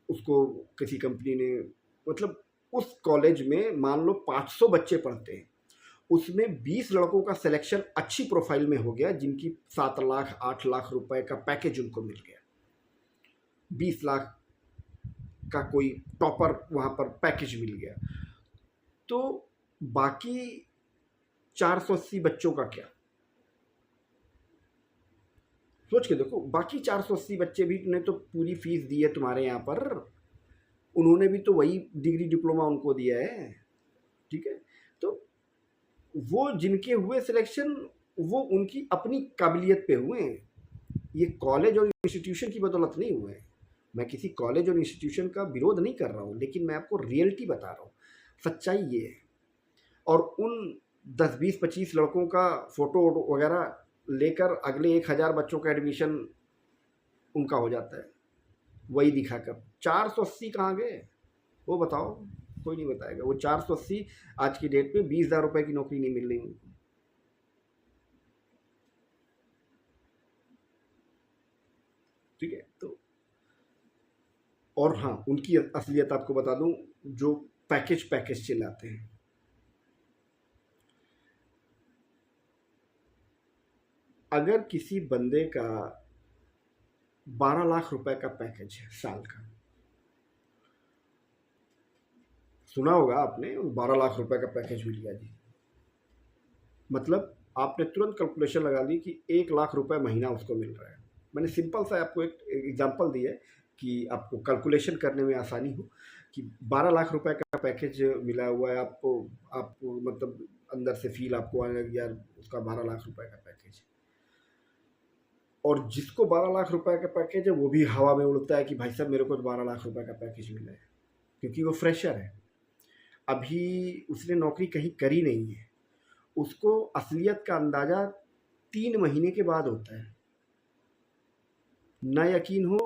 उसको किसी कंपनी ने, मतलब उस कॉलेज में मान लो 500 बच्चे पढ़ते हैं, उसमें 20 लड़कों का सिलेक्शन अच्छी प्रोफाइल में हो गया, जिनकी 7 लाख 8 लाख रुपए का पैकेज उनको मिल गया। 20 लाख का कोई टॉपर वहाँ पर पैकेज मिल गया, तो बाकी 480 बच्चों का क्या? सोच के देखो, बाकी 480 बच्चे भी ने तो पूरी फीस दी है तुम्हारे यहाँ पर, उन्होंने भी तो वही डिग्री डिप्लोमा उनको दिया है, ठीक है? तो वो जिनके हुए सिलेक्शन, वो उनकी अपनी काबिलियत पे हुए हैं। ये कॉलेज और इंस्टीट्यूशन की बदौलत नहीं हुए हैं। मैं किसी कॉलेज और इंस्टीट्यूशन का विरोध नहीं कर रहा हूँ, लेकिन मैं आपको रियलिटी बता रहा हूँ, सच्चाई ये है। और उन 10-20-25 लड़कों का फ़ोटो वगैरह लेकर अगले 1,000 बच्चों का एडमिशन उनका हो जाता है, वही दिखाकर। 480 कहाँ गए वो बताओ? कोई नहीं बताएगा। वो 480 आज की डेट में 20,000 रुपये की नौकरी नहीं मिल रही उनको। ठीक है, तो और हाँ, उनकी असलियत आपको बता दूं, जो पैकेज चिल्लाते हैं, अगर किसी बंदे का 12 लाख रुपए का पैकेज है साल का, सुना होगा आपने, 12 लाख रुपए का पैकेज मिल गया जी, मतलब आपने तुरंत कैलकुलेशन लगा ली कि 1 लाख रुपए महीना उसको मिल रहा है। मैंने सिंपल सा आपको एक एग्जांपल दिया है कि आपको कैलकुलेशन करने में आसानी हो, कि 12 लाख रुपए का पैकेज मिला हुआ है आपको, मतलब अंदर से फील आपको आने लगी यार उसका 12 लाख रुपए का पैकेज है। और जिसको 12 लाख रुपए का पैकेज है वो भी हवा में उड़ता है कि भाई साहब मेरे को तो 12 लाख रुपए का पैकेज मिला है, क्योंकि वो फ्रेशर है, अभी उसने नौकरी कहीं करी नहीं है। उसको असलियत का अंदाज़ा 3 महीने के बाद होता है। ना यकीन हो,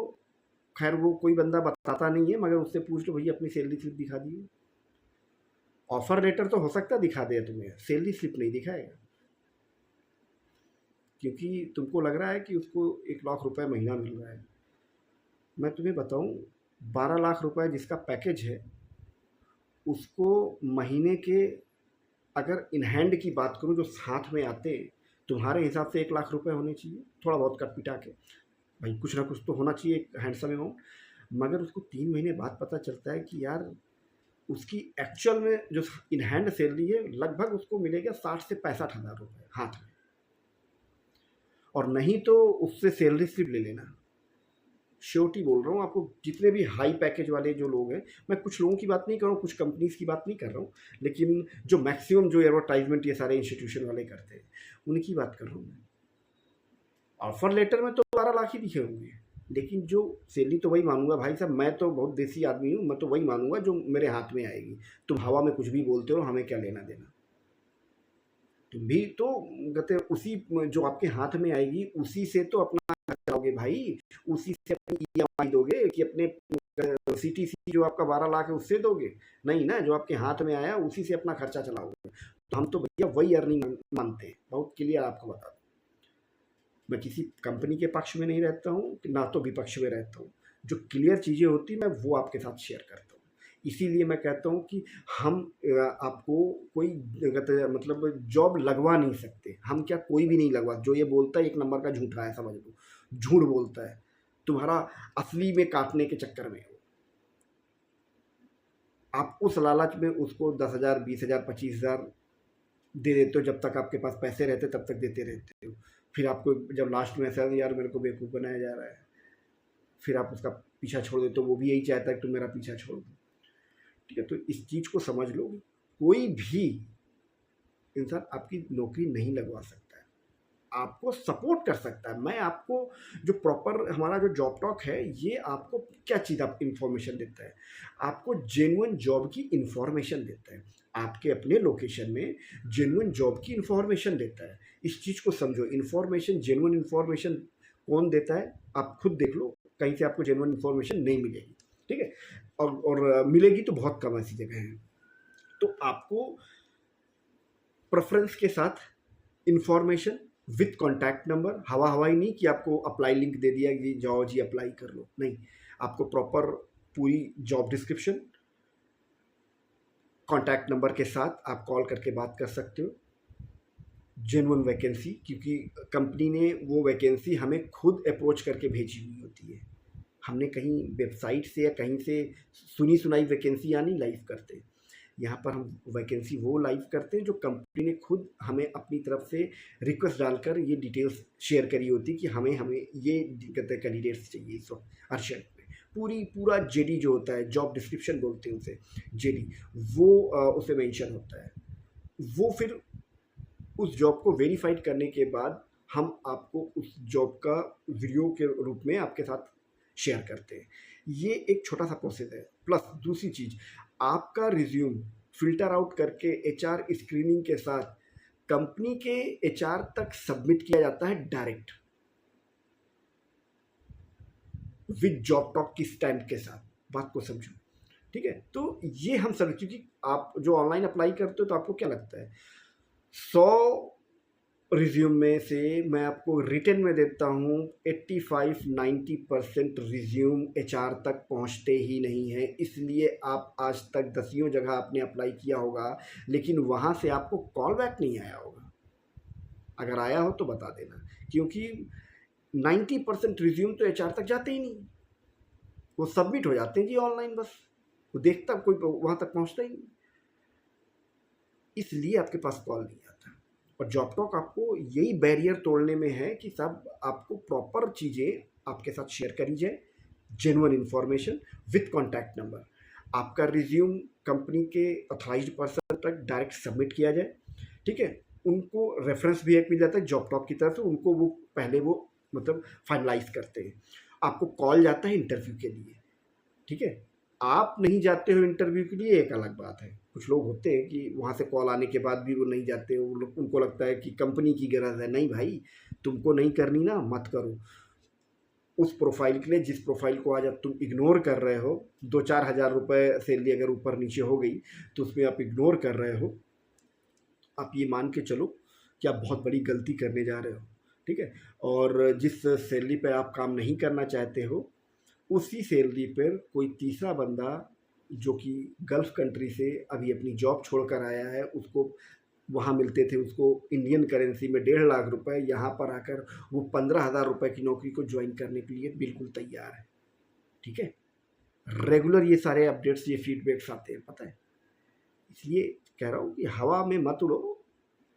खैर वो कोई बंदा बताता नहीं है, मगर उससे पूछ लो भैया अपनी सैलरी स्लिप दिखा दिए। ऑफर लेटर तो हो सकता है दिखा दे तुम्हें, सैलरी स्लिप नहीं दिखाएगा, क्योंकि तुमको लग रहा है कि उसको 1 लाख रुपए महीना मिल रहा है। मैं तुम्हें बताऊं, 12 लाख रुपए जिसका पैकेज है उसको महीने के, अगर इन हैंड की बात करूं जो हाथ में आते, तुम्हारे हिसाब से 1 लाख रुपए होने चाहिए, थोड़ा बहुत कट पिटा के भाई कुछ ना कुछ तो होना चाहिए, एक हैंडसम अमाउंट। मगर उसको 3 महीने बाद पता चलता है कि यार उसकी एक्चुअल में जो इन हैंड सैलरी है लगभग उसको मिलेगा 60 से 65 हज़ार रुपये हाथ में। और नहीं तो उससे सैलरी स्लिप ले लेना। श्योरिटी बोल रहा हूँ आपको, जितने भी हाई पैकेज वाले जो लोग हैं, मैं कुछ लोगों की बात नहीं कर रहा हूँ, कुछ कंपनीज की बात नहीं कर रहा हूँ, लेकिन जो मैक्सिमम जो एडवर्टाइजमेंट ये सारे इंस्टीट्यूशन वाले करते हैं उनकी बात कर रहा हूँ मैं। ऑफर लेटर में तो 12 लाख ही दिखे होंगे, लेकिन जो सैलरी तो वही मानूंगा भाई साहब, मैं तो बहुत देसी आदमी हूँ, मैं तो वही मानूंगा जो मेरे हाथ में आएगी। तुम हवा में कुछ भी बोलते हो, हमें क्या लेना देना। तुम भी तो कहते उसी जो आपके हाथ में आएगी उसी से तो अपना चलाओगे भाई, उसी से अपनी ईएमआई दोगे कि अपने सीटीसी जो आपका 12 लाख है उससे दोगे? नहीं ना, जो आपके हाथ में आया उसी से अपना खर्चा चलाओगे। तो हम तो भैया वही अर्निंग मानते हैं, बहुत क्लियर आपको बता दूं। मैं किसी कंपनी के पक्ष में नहीं रहता हूँ, ना तो विपक्ष में रहता हूँ। जो क्लियर चीज़ें होती मैं वो आपके साथ शेयर करता हूँ। इसीलिए मैं कहता हूँ कि हम आपको कोई मतलब जॉब लगवा नहीं सकते। हम क्या, कोई भी नहीं लगवा। जो ये बोलता है 1 नंबर का झूठा है, समझ लो, झूठ बोलता है, तुम्हारा असली में काटने के चक्कर में। आप उस लालच में उसको 10,000, 20,000, 25,000 दे देते हो, जब तक आपके पास पैसे रहते तब तक देते रहते हो। फिर आपको जब लास्ट में ऐसा यार मेरे को बेवकूफ़ बनाया जा रहा है, फिर आप उसका पीछा छोड़ देते हो। वो भी यही चाहता है कि तुम मेरा पीछा छोड़ दो। ठीक है, तो इस चीज़ को समझ लो, कोई भी इंसान आपकी नौकरी नहीं लगवा सकता है, आपको सपोर्ट कर सकता है। मैं आपको जो प्रॉपर हमारा जो जॉब टॉक है, ये आपको क्या चीज़ आप इन्फॉर्मेशन देता है, आपको जेन्युइन जॉब की इन्फॉर्मेशन देता है, आपके अपने लोकेशन में जेन्युइन जॉब की इन्फॉर्मेशन देता है। इस चीज़ को समझो, इन्फॉर्मेशन, जेन्युइन इन्फॉर्मेशन कौन देता है आप खुद देख लो, कहीं से आपको जेन्युइन इन्फॉर्मेशन नहीं मिलेगी। ठीक है, और मिलेगी तो बहुत कम ऐसी जगह है। तो आपको प्रेफरेंस के साथ इन्फॉर्मेशन विथ कॉन्टैक्ट नंबर, हवा हवाई नहीं कि आपको अप्लाई लिंक दे दिया कि जाओ जी अप्लाई कर लो, नहीं, आपको प्रॉपर पूरी जॉब डिस्क्रिप्शन, कॉन्टैक्ट नंबर के साथ आप कॉल करके बात कर सकते हो। जेन्युइन वैकेंसी, क्योंकि कंपनी ने वो वैकेंसी हमें खुद अप्रोच करके भेजी हुई होती है, हमने कहीं वेबसाइट से या कहीं से सुनी सुनाई वैकेंसी यानी लाइव करते। यहाँ पर हम वैकेंसी वो लाइव करते हैं जो कंपनी ने खुद हमें अपनी तरफ से रिक्वेस्ट डालकर ये डिटेल्स शेयर करी होती कि हमें ये कैंडिडेट्स चाहिए इस वक्त अर्जेंट में। पूरा जेडी जो होता है, जॉब डिस्क्रिप्शन बोलते हैं उसे, जेडी, वो उसे मेंशन होता है। वो फिर उस जॉब को वेरीफाइड करने के बाद हम आपको उस जॉब का वीडियो के रूप में आपके साथ शेयर करते हैं। ये एक छोटा सा प्रोसेस है। प्लस दूसरी चीज़, आपका रिज्यूम फिल्टर आउट करके एचआर स्क्रीनिंग के साथ कंपनी के एचआर तक सबमिट किया जाता है डायरेक्ट, विद जॉब टॉक की स्टैम्प के साथ। बात को समझो, ठीक है। तो ये हम सब, क्योंकि आप जो ऑनलाइन अप्लाई करते हो तो आपको क्या लगता है 100 रिज्यूम में से मैं आपको रिटन में देता हूँ 85-90% रिज्यूम एचआर तक पहुँचते ही नहीं है। इसलिए आप आज तक दसियों जगह आपने अप्लाई किया होगा, लेकिन वहाँ से आपको कॉल बैक नहीं आया होगा। अगर आया हो तो बता देना, क्योंकि 90% रिज्यूम तो एचआर तक जाते ही नहीं, वो सबमिट हो जाते हैं जी ऑनलाइन, बस वो देखता कोई वहाँ तक पहुँचता ही नहीं, इसलिए आपके पास कॉल नहीं आता। और जॉब टॉक आपको यही बैरियर तोड़ने में है कि सब आपको प्रॉपर चीज़ें आपके साथ शेयर करी जाए, genuine information with contact number, आपका रिज्यूम कंपनी के ऑथराइज्ड पर्सन तक डायरेक्ट सबमिट किया जाए, ठीक है? उनको रेफ़रेंस भी एक मिल जाता है जॉब टॉप की तरफ से, उनको वो पहले वो मतलब फाइनलाइज़ करते हैं। आपको कॉल जाता है इंटरव्यू के लिए, ठीक है? आप नहीं जाते हो इंटरव्यू के लिए एक अलग बात है। कुछ लोग होते हैं कि वहाँ से कॉल आने के बाद भी वो नहीं जाते, वो लोग उनको लगता है कि कंपनी की गरज है। नहीं भाई, तुमको नहीं करनी ना मत करो। उस प्रोफाइल के लिए जिस प्रोफाइल को आज आप तुम इग्नोर कर रहे हो, 2-4 हज़ार रुपए सैलरी अगर ऊपर नीचे हो गई तो उसमें आप इग्नोर कर रहे हो, आप ये मान के चलो कि आप बहुत बड़ी गलती करने जा रहे हो, ठीक है? और जिस सैलरी पे आप काम नहीं करना चाहते हो, उसी सैलरी पर कोई तीसरा बंदा जो कि गल्फ़ कंट्री से अभी अपनी जॉब छोड़कर आया है, उसको वहाँ मिलते थे उसको इंडियन करेंसी में 1.5 लाख रुपए, यहाँ पर आकर वो 15,000 रुपए की नौकरी को ज्वाइन करने के लिए बिल्कुल तैयार है, ठीक है? रेगुलर ये सारे अपडेट्स, ये फीडबैक्स आते हैं, पता है? इसलिए कह रहा हूँ कि हवा में मत उड़ो,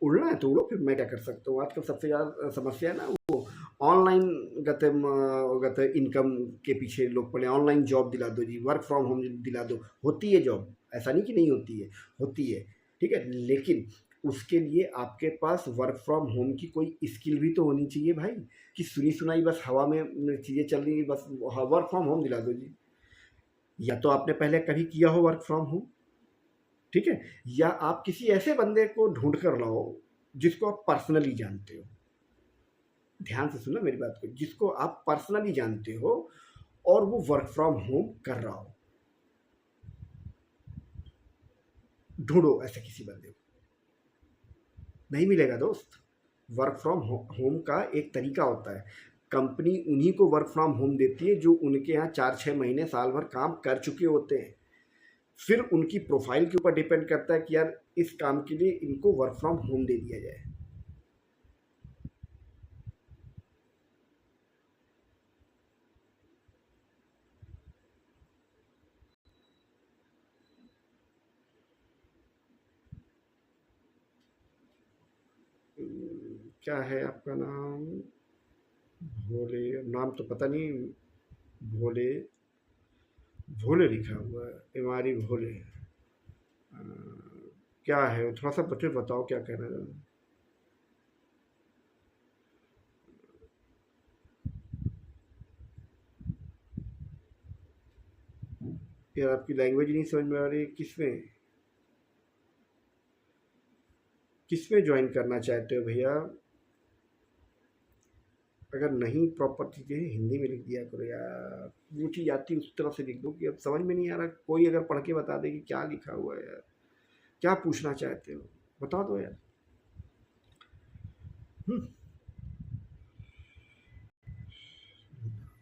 उड़ना है तो उड़ो, फिर मैं क्या कर सकता हूँ। आजकल सबसे ज़्यादा समस्या है ना वो ऑनलाइन गते इनकम के पीछे लोग पड़े, ऑनलाइन जॉब दिला दो जी, वर्क फ्रॉम होम दिला दो। होती है जॉब, ऐसा नहीं कि नहीं होती है, होती है, ठीक है? लेकिन उसके लिए आपके पास वर्क फ्रॉम होम की कोई स्किल भी तो होनी चाहिए भाई, कि सुनी सुनाई बस हवा में चीज़ें चल रही है, बस वर्क फ्रॉम होम दिला दो जी। या तो आपने पहले कभी किया हो वर्क फ्रॉम होम, ठीक है? या आप किसी ऐसे बंदे को ढूंढ कर लाओ जिसको आप पर्सनली जानते हो। ध्यान से सुनना मेरी बात को, जिसको आप पर्सनली जानते हो और वो वर्क फ्रॉम होम कर रहा हो, ढूंढो ऐसे किसी बंदे को। नहीं मिलेगा दोस्त। वर्क फ्रॉम होम का एक तरीका होता है। कंपनी उन्हीं को वर्क फ्रॉम होम देती है जो उनके यहाँ 4-6 महीने साल भर काम कर चुके होते हैं। फिर उनकी प्रोफाइल के ऊपर डिपेंड करता है कि यार इस काम के लिए इनको वर्क फ्रॉम होम दे दिया जाए। क्या है आपका नाम? भोले, नाम तो पता नहीं। भोले, भोले लिखा हुआ है, एमारी भोले। अ, क्या है थोड़ा सा बच्चे बताओ क्या कहना है। यार आपकी लैंग्वेज नहीं समझ में आ रही, किसमें ज्वाइन करना चाहते हो भैया? अगर नहीं प्रॉपर चीज़ें हिंदी में लिख दिया करो यार, जो चीज़ आती है उस तरह से लिख दो कि अब समझ में नहीं आ रहा, कोई अगर पढ़ के बता दे कि क्या लिखा हुआ है यार, क्या पूछना चाहते हो, बता दो यार। हम्म,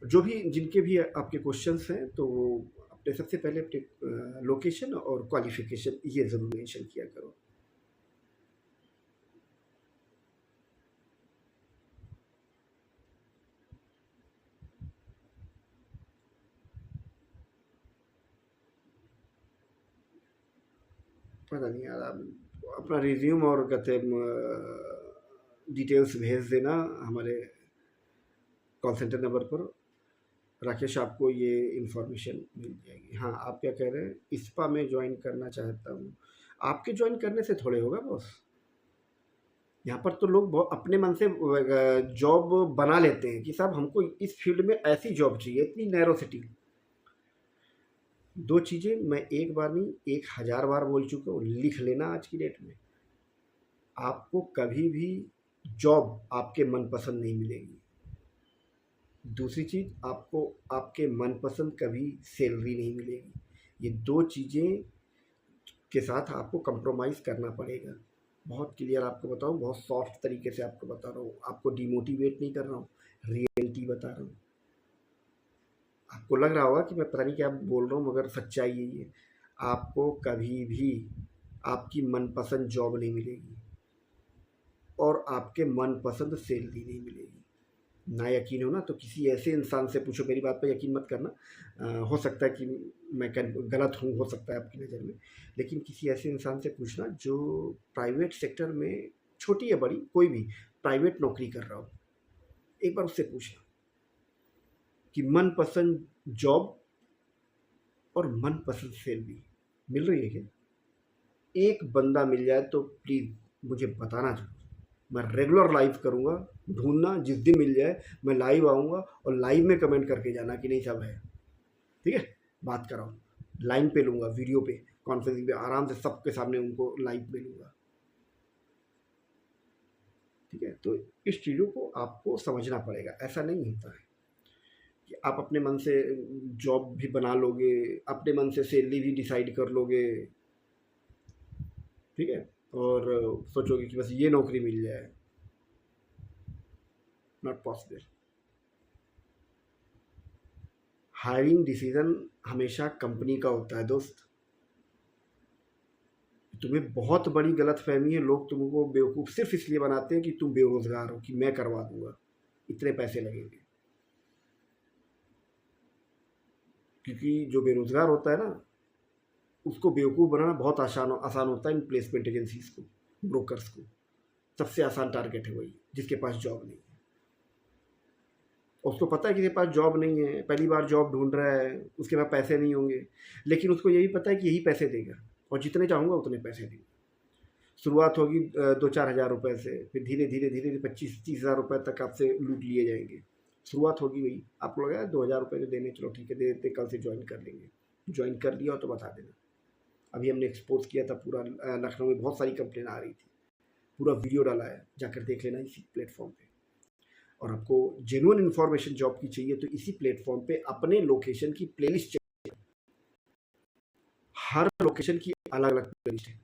जो भी जिनके भी आपके क्वेश्चंस हैं तो वो अपने सबसे पहले अपने लोकेशन और क्वालिफिकेशन ये ज़रूर मेंशन किया करो। पता नहीं यार, आप अपना रिज्यूम और कहते डिटेल्स भेज देना हमारे कॉल सेंटर नंबर पर। राकेश आपको ये इन्फॉर्मेशन मिल जाएगी। हाँ, आप क्या कह रहे हैं? इस्पा में ज्वाइन करना चाहता हूँ। आपके ज्वाइन करने से थोड़े होगा बॉस। यहाँ पर तो लोग अपने मन से जॉब बना लेते हैं कि साहब हमको इस फील्ड में ऐसी जॉब चाहिए, इतनी नैरो सिटी। दो चीज़ें मैं एक बार नहीं 1,000 बार बोल चुका हूँ, लिख लेना आज की डेट में। आपको कभी भी जॉब आपके मनपसंद नहीं मिलेगी। दूसरी चीज़, आपको आपके मनपसंद कभी सैलरी नहीं मिलेगी। ये दो चीज़ें के साथ आपको कंप्रोमाइज़ करना पड़ेगा। बहुत क्लियर आपको बताऊँ, बहुत सॉफ्ट तरीके से आपको बता रहा हूँ, आपको डिमोटिवेट नहीं कर रहा हूँ, रियलिटी बता रहा हूँ। आपको लग रहा होगा कि मैं पता नहीं क्या बोल रहा हूँ, मगर सच्चाई यही है। आपको कभी भी आपकी मनपसंद जॉब नहीं मिलेगी और आपके मनपसंद सैलरी नहीं मिलेगी। ना यकीन हो ना तो किसी ऐसे इंसान से पूछो, मेरी बात पर यकीन मत करना। हो सकता है कि मैं गलत हूँ, हो सकता है आपकी नज़र में, लेकिन किसी ऐसे इंसान से पूछना जो प्राइवेट सेक्टर में, छोटी या बड़ी कोई भी प्राइवेट नौकरी कर रहा हो, एक बार उससे पूछना कि मनपसंद जॉब और मनपसंद सैलरी मिल रही है क्या? एक बंदा मिल जाए तो प्लीज़ मुझे बताना ज़रूर। मैं रेगुलर लाइव करूँगा, ढूँढना जिस दिन मिल जाए मैं लाइव आऊँगा और लाइव में कमेंट करके जाना कि नहीं सब है, ठीक है? बात कराओ, लाइन पे लूँगा, वीडियो पे, कॉन्फ्रेंसिंग पे आराम से सबके सामने उनको लाइव में लूँगा, ठीक है? तो इस चीज़ों को आपको समझना पड़ेगा, ऐसा नहीं होता है कि आप अपने मन से जॉब भी बना लोगे, अपने मन से सैलरी भी डिसाइड कर लोगे, ठीक है? और सोचोगे कि बस ये नौकरी मिल जाए, नॉट पॉसिबल। हायरिंग डिसीजन हमेशा कंपनी का होता है दोस्त। तुम्हें बहुत बड़ी गलतफहमी है, लोग तुमको बेवकूफ़ सिर्फ इसलिए बनाते हैं कि तुम बेरोज़गार हो कि मैं करवा दूंगा, इतने पैसे लगेंगे। क्योंकि जो बेरोज़गार होता है ना, उसको बेवकूफ़ बनाना बहुत आसान आसान होता है इन प्लेसमेंट एजेंसीज को, ब्रोकर्स को। सबसे आसान टारगेट है वही जिसके पास जॉब नहीं है। उसको पता है कि इसके पास जॉब नहीं है, पहली बार जॉब ढूंढ रहा है, उसके पास पैसे नहीं होंगे, लेकिन उसको यही पता है कि यही पैसे देगा और जितने चाहूँगा उतने पैसे देगा। शुरुआत होगी 2-4 हज़ार रुपये से, फिर धीरे धीरे धीरे धीरे 25-30 हज़ार रुपये तक आपसे लूट लिए जाएंगे। शुरुआत होगी वही, आपको लगा 2 हज़ार रुपये जो देने, चलो ठीक है दे देते, कल से ज्वाइन कर लेंगे। ज्वाइन कर लिया हो तो बता देना। अभी हमने एक्सपोज किया था पूरा, लखनऊ में बहुत सारी कंप्लेन आ रही थी, पूरा वीडियो डाला है, जाकर देख लेना इसी प्लेटफॉर्म पे। और आपको जेन्युइन इन्फॉर्मेशन जॉब की चाहिए तो इसी प्लेटफॉर्म पे अपने लोकेशन की प्लेलिस्ट, हर लोकेशन की अलग अलग प्लेलिस्ट है।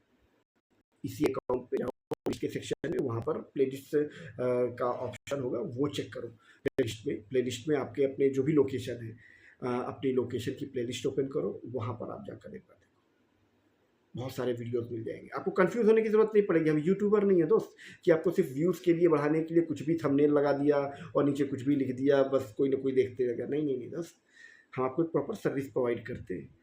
इसी अकाउंट पे जाओ, इसके सेक्शन में, वहाँ पर प्लेलिस्ट का ऑप्शन होगा, वो चेक करो। प्लेलिस्ट में आपके अपने जो भी लोकेशन है, अपनी लोकेशन की प्लेलिस्ट ओपन करो, वहाँ पर आप जाकर देख पाते हो, बहुत सारे वीडियोस मिल जाएंगे। आपको कंफ्यूज होने की ज़रूरत नहीं पड़ेगी। हम यूट्यूबर नहीं है दोस्त कि आपको सिर्फ व्यूज़ के लिए बढ़ाने के लिए कुछ भी थंबनेल लगा दिया और नीचे कुछ भी लिख दिया, बस कोई ना कोई देखते रहेगा। नहीं नहीं नहीं दोस्त, हम आपको एक प्रॉपर सर्विस प्रोवाइड करते हैं।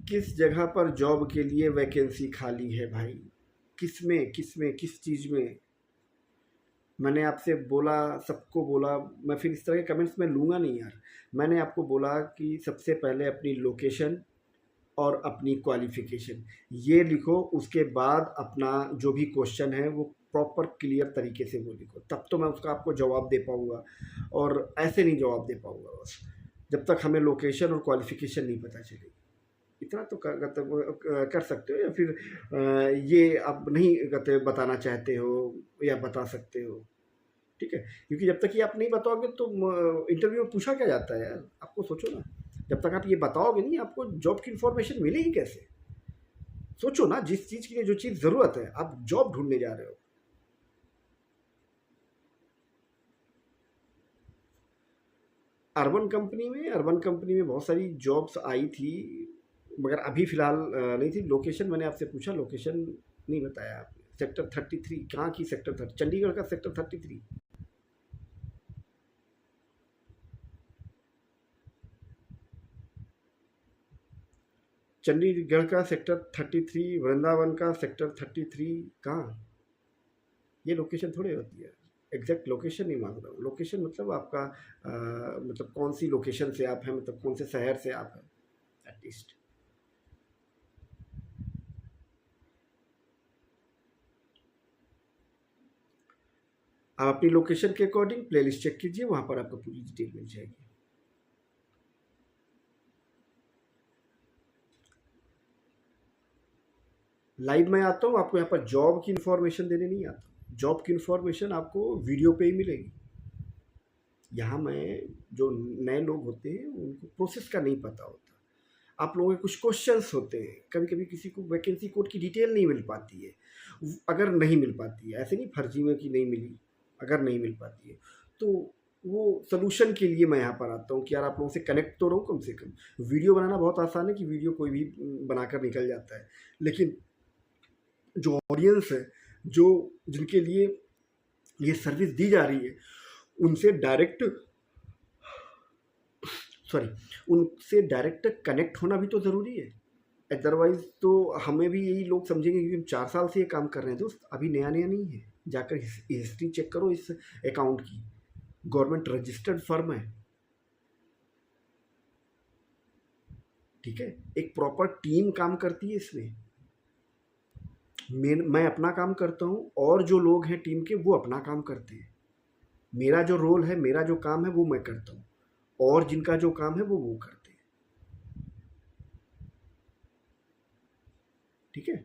किस जगह पर जॉब के लिए वैकेंसी खाली है भाई? किस में, किस में, किस चीज़ में? मैंने आपसे बोला, सबको बोला, मैं फिर इस तरह के कमेंट्स में लूँगा नहीं यार। मैंने आपको बोला कि सबसे पहले अपनी लोकेशन और अपनी क्वालिफ़िकेशन ये लिखो, उसके बाद अपना जो भी क्वेश्चन है वो प्रॉपर क्लियर तरीके से वो लिखो, तब तो मैं उसका आपको जवाब दे पाऊँगा। और ऐसे नहीं जवाब दे पाऊँगा बस, जब तक हमें लोकेशन और क्वालिफ़िकेशन नहीं पता चलेगी। इतना तो कर सकते हो, या फिर ये आप नहीं कहते बताना चाहते हो या बता सकते हो, ठीक है? क्योंकि जब तक ये आप नहीं बताओगे तो इंटरव्यू में पूछा क्या जाता है यार, आपको सोचो ना। जब तक आप ये बताओगे नहीं, आपको जॉब की इन्फॉर्मेशन मिलेगी कैसे? सोचो ना, जिस चीज़ के लिए जो चीज़ ज़रूरत है, आप जॉब ढूंढने जा रहे हो। अर्बन कंपनी में बहुत सारी जॉब्स आई थी, मगर अभी फ़िलहाल नहीं थी। लोकेशन मैंने आपसे पूछा, लोकेशन नहीं बताया आपने। सेक्टर 33 कहाँ की? सेक्टर 30 चंडीगढ़ का सेक्टर 33। चंडीगढ़ का सेक्टर 33, वृंदावन का सेक्टर 33 कहाँ? ये लोकेशन थोड़ी होती है। एग्जैक्ट लोकेशन नहीं मांग रहा हूँ। लोकेशन मतलब आपका मतलब कौन सी लोकेशन से आप हैं, मतलब कौन से शहर से आप हैं एटलीस्ट। आप अपनी लोकेशन के अकॉर्डिंग प्लेलिस्ट चेक कीजिए, वहाँ पर आपको पूरी डिटेल मिल जाएगी। लाइव में आता हूँ, आपको यहाँ पर जॉब की इन्फॉर्मेशन देने नहीं आता। जॉब की इन्फॉर्मेशन आपको वीडियो पे ही मिलेगी। यहाँ मैं, जो नए लोग होते हैं उनको प्रोसेस का नहीं पता होता। आप लोगों के कुछ क्वेश्चंस होते हैं, कभी कभी किसी को वैकेंसी कोड की डिटेल नहीं मिल पाती है। अगर नहीं मिल पाती है, ऐसे नहीं फर्जी में कि नहीं मिली, अगर नहीं मिल पाती है तो वो सोल्यूशन के लिए मैं यहाँ पर आता हूँ कि यार आप लोगों से कनेक्ट तो रहूँ कम से कम। वीडियो बनाना बहुत आसान है कि वीडियो कोई भी बनाकर निकल जाता है, लेकिन जो ऑडियंस है, जो जिनके लिए ये सर्विस दी जा रही है, उनसे डायरेक्ट सॉरी, उनसे डायरेक्ट कनेक्ट होना भी तो ज़रूरी है। अदरवाइज़ तो हमें भी यही लोग समझेंगे क्योंकि हम 4 साल से ये काम कर रहे हैं दोस्त, अभी नया-नया नहीं है। जाकर हिस्ट्री चेक करो इस अकाउंट की, गवर्नमेंट रजिस्टर्ड फर्म है, ठीक है? एक प्रॉपर टीम काम करती है इसमें। मैं अपना काम करता हूँ और जो लोग हैं टीम के वो अपना काम करते हैं। मेरा जो रोल है, मेरा जो काम है वो मैं करता हूँ और जिनका जो काम है वो करते हैं, ठीक है?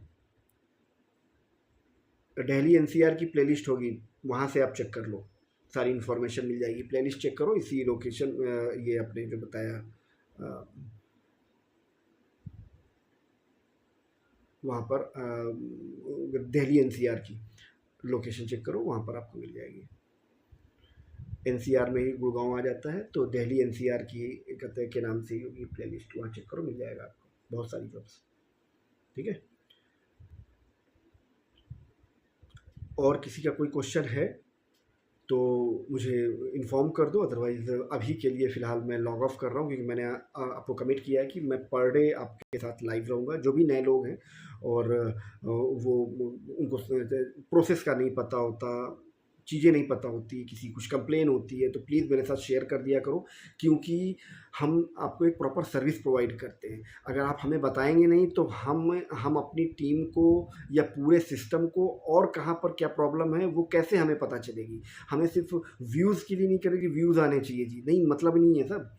दिल्ली एनसीआर की प्लेलिस्ट होगी, वहाँ से आप चेक कर लो, सारी इन्फॉर्मेशन मिल जाएगी। प्लेलिस्ट चेक करो, इसी लोकेशन ये आपने जो बताया वहाँ पर दिल्ली एनसीआर की लोकेशन चेक करो, वहाँ पर आपको मिल जाएगी। एनसीआर में ही गुड़गांव आ जाता है, तो दिल्ली एनसीआर की कहते के नाम से होगी प्लेलिस्ट, वहाँ चेक करो, मिल जाएगा आपको बहुत सारी जॉब्स, ठीक है? और किसी का कोई क्वेश्चन है तो मुझे इन्फॉर्म कर दो, अदरवाइज़ अभी के लिए फ़िलहाल मैं लॉग ऑफ कर रहा हूँ क्योंकि मैंने आपको कमिट किया है कि मैं पर डे आपके साथ लाइव रहूँगा। जो भी नए लोग हैं और वो उनको प्रोसेस का नहीं पता होता, चीज़ें नहीं पता होती, किसी कुछ कंप्लेन होती है तो प्लीज़ मेरे साथ शेयर कर दिया करो, क्योंकि हम आपको एक प्रॉपर सर्विस प्रोवाइड करते हैं। अगर आप हमें बताएंगे नहीं तो हम अपनी टीम को या पूरे सिस्टम को और कहाँ पर क्या प्रॉब्लम है वो कैसे हमें पता चलेगी। हमें सिर्फ व्यूज़ के लिए नहीं करेगी, व्यूज़ आने चाहिए जी, नहीं मतलब नहीं है सब,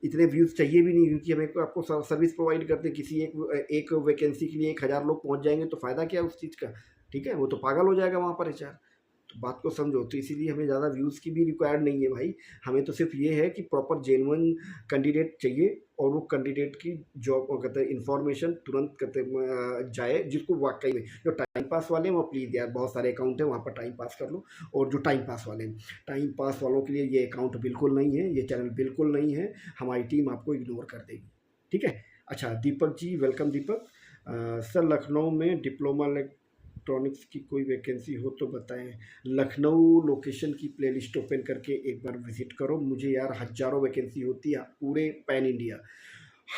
इतने व्यूज़ चाहिए भी नहीं, क्योंकि हमें आपको सर्विस प्रोवाइड करते हैं। किसी एक वैकेंसी के लिए 1000 लोग पहुंच जाएंगे तो फ़ायदा क्या है उस चीज़ का, ठीक है? वो तो पागल हो जाएगा वहाँ पर एचआर। तो बात को समझो, तो इसीलिए हमें ज़्यादा व्यूज़ की भी रिक्वायर्ड नहीं है भाई। हमें तो सिर्फ ये है कि प्रॉपर जेन्युइन कैंडिडेट चाहिए और वो कैंडिडेट की जॉब कहते हैं इन्फॉर्मेशन तुरंत कहते जाए, जिसको वाकई में जो टाइम पास वाले हैं वो प्लीज़ यार, बहुत सारे अकाउंट हैं वहाँ पर टाइम पास कर लो। और जो टाइम पास वाले हैं, टाइम पास वालों के लिए ये अकाउंट बिल्कुल नहीं है, ये चैनल बिल्कुल नहीं है, हमारी टीम आपको इग्नोर कर देगी, ठीक है? अच्छा, दीपक जी, वेलकम दीपक। सर, लखनऊ में डिप्लोमा इलेक्ट्रॉनिक्स की कोई वैकेंसी हो तो बताएं। लखनऊ लोकेशन की प्लेलिस्ट ओपन करके एक बार विजिट करो। मुझे यार हज़ारों वैकेंसी होती है पूरे पैन इंडिया,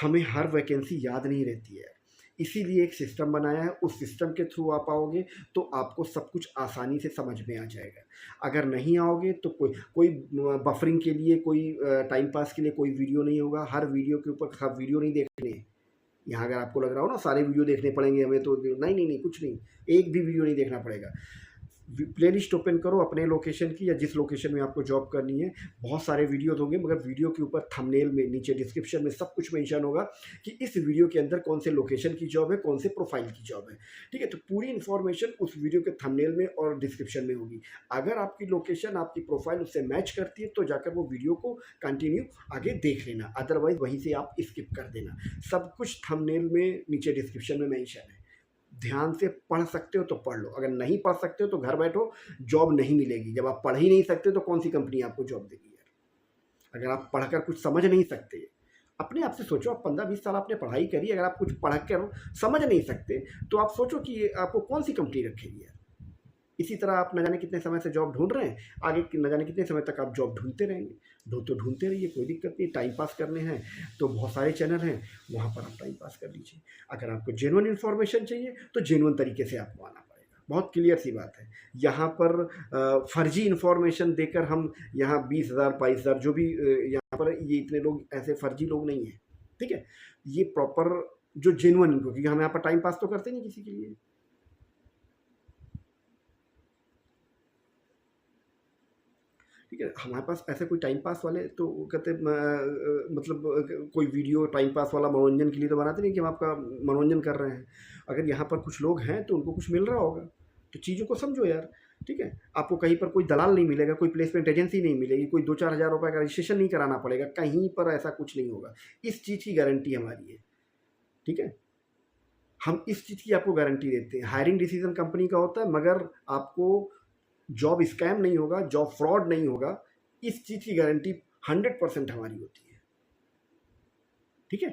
हमें हर वैकेंसी याद नहीं रहती है, इसीलिए एक सिस्टम बनाया है। उस सिस्टम के थ्रू आप आओगे तो आपको सब कुछ आसानी से समझ में आ जाएगा। अगर नहीं आओगे तो कोई कोई बफरिंग के लिए, कोई टाइम पास के लिए कोई वीडियो नहीं होगा। हर वीडियो के ऊपर सब वीडियो नहीं देखने हैं। यहाँ अगर आपको लग रहा हो ना सारे वीडियो देखने पड़ेंगे हमें, तो नहीं नहीं नहीं, कुछ नहीं, एक भी वीडियो नहीं देखना पड़ेगा। प्लेलिस्ट ओपन करो अपने लोकेशन की या जिस लोकेशन में आपको जॉब करनी है, बहुत सारे वीडियोज होंगे, मगर वीडियो के ऊपर थंबनेल में, नीचे डिस्क्रिप्शन में सब कुछ मेंशन होगा कि इस वीडियो के अंदर कौन से लोकेशन की जॉब है, कौन से प्रोफाइल की जॉब है, ठीक है? तो पूरी इन्फॉर्मेशन उस वीडियो के थंबनेल में और डिस्क्रिप्शन में होगी। अगर आपकी लोकेशन, आपकी प्रोफाइल उससे मैच करती है तो जाकर वो वीडियो को कंटिन्यू आगे देख लेना, अदरवाइज वहीं से आप स्किप कर देना। सब कुछ थंबनेल में, नीचे डिस्क्रिप्शन में मेंशन है। ध्यान से पढ़ सकते हो तो पढ़ लो, अगर नहीं पढ़ सकते हो तो घर बैठो, जॉब नहीं मिलेगी। जब आप पढ़ ही नहीं सकते तो कौन सी कंपनी आपको जॉब देगी यार? अगर आप पढ़कर कुछ समझ नहीं सकते, अपने आप से सोचो, आप 15-20 साल आपने पढ़ाई करी, अगर आप कुछ पढ़ कर समझ नहीं सकते तो आप सोचो कि ये आपको कौन सी कंपनी रखेगी यार? इसी तरह आप न जाने कितने समय से जॉब ढूंढ रहे हैं, आगे न जाने कितने समय तक आप जॉब ढूंढते रहेंगे। ढूंढते रहिए, कोई दिक्कत नहीं। टाइम पास करने हैं तो बहुत सारे चैनल हैं, वहाँ पर आप टाइम पास कर लीजिए। अगर आपको जेन्युइन इन्फॉर्मेशन चाहिए तो जेन्युइन तरीके से आपको आना पड़ेगा, बहुत क्लियर सी बात है। यहाँ पर फर्जी इन्फॉर्मेशन देकर हम यहाँ 20,000 22,000 जो भी यहाँ पर ये इतने लोग ऐसे फर्जी लोग नहीं हैं, ठीक है? ये प्रॉपर जो जेन्युइन, क्योंकि हम यहाँ पर टाइम पास तो करते नहीं किसी के लिए, ठीक है? हमारे पास ऐसे कोई टाइम पास वाले तो कहते मतलब कोई वीडियो टाइम पास वाला मनोरंजन के लिए तो बनाते नहीं कि हम आपका मनोरंजन कर रहे हैं। अगर यहाँ पर कुछ लोग हैं तो उनको कुछ मिल रहा होगा, तो चीज़ों को समझो यार, ठीक है? आपको कहीं पर कोई दलाल नहीं मिलेगा, कोई प्लेसमेंट एजेंसी नहीं मिलेगी, कोई 2-4 हज़ार रुपये का रजिस्ट्रेशन नहीं कराना पड़ेगा, कहीं पर ऐसा कुछ नहीं होगा। इस चीज़ की गारंटी हमारी है, ठीक है? हम इस चीज़ की आपको गारंटी देते हैं। हायरिंग डिसीजन कंपनी का होता है, मगर आपको जॉब स्कैम नहीं होगा, जॉब फ्रॉड नहीं होगा, इस चीज़ की गारंटी 100% हमारी होती है, ठीक है?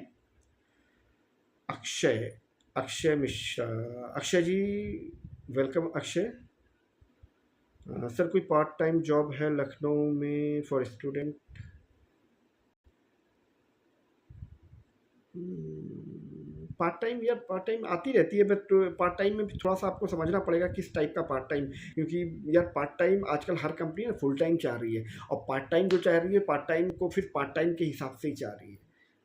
अक्षय, अक्षय मिश्रा, अक्षय जी, वेलकम अक्षय। सर, कोई पार्ट टाइम जॉब है लखनऊ में फॉर स्टूडेंट? पार्ट टाइम, यार पार्ट टाइम आती रहती है, बट पार्ट टाइम में भी थोड़ा सा आपको समझना पड़ेगा किस टाइप का पार्ट टाइम, क्योंकि यार पार्ट टाइम आजकल हर कंपनी ना फुल टाइम चाह रही है, और पार्ट टाइम जो चाह रही है पार्ट टाइम को फिर पार्ट टाइम के हिसाब से ही चाह रही है।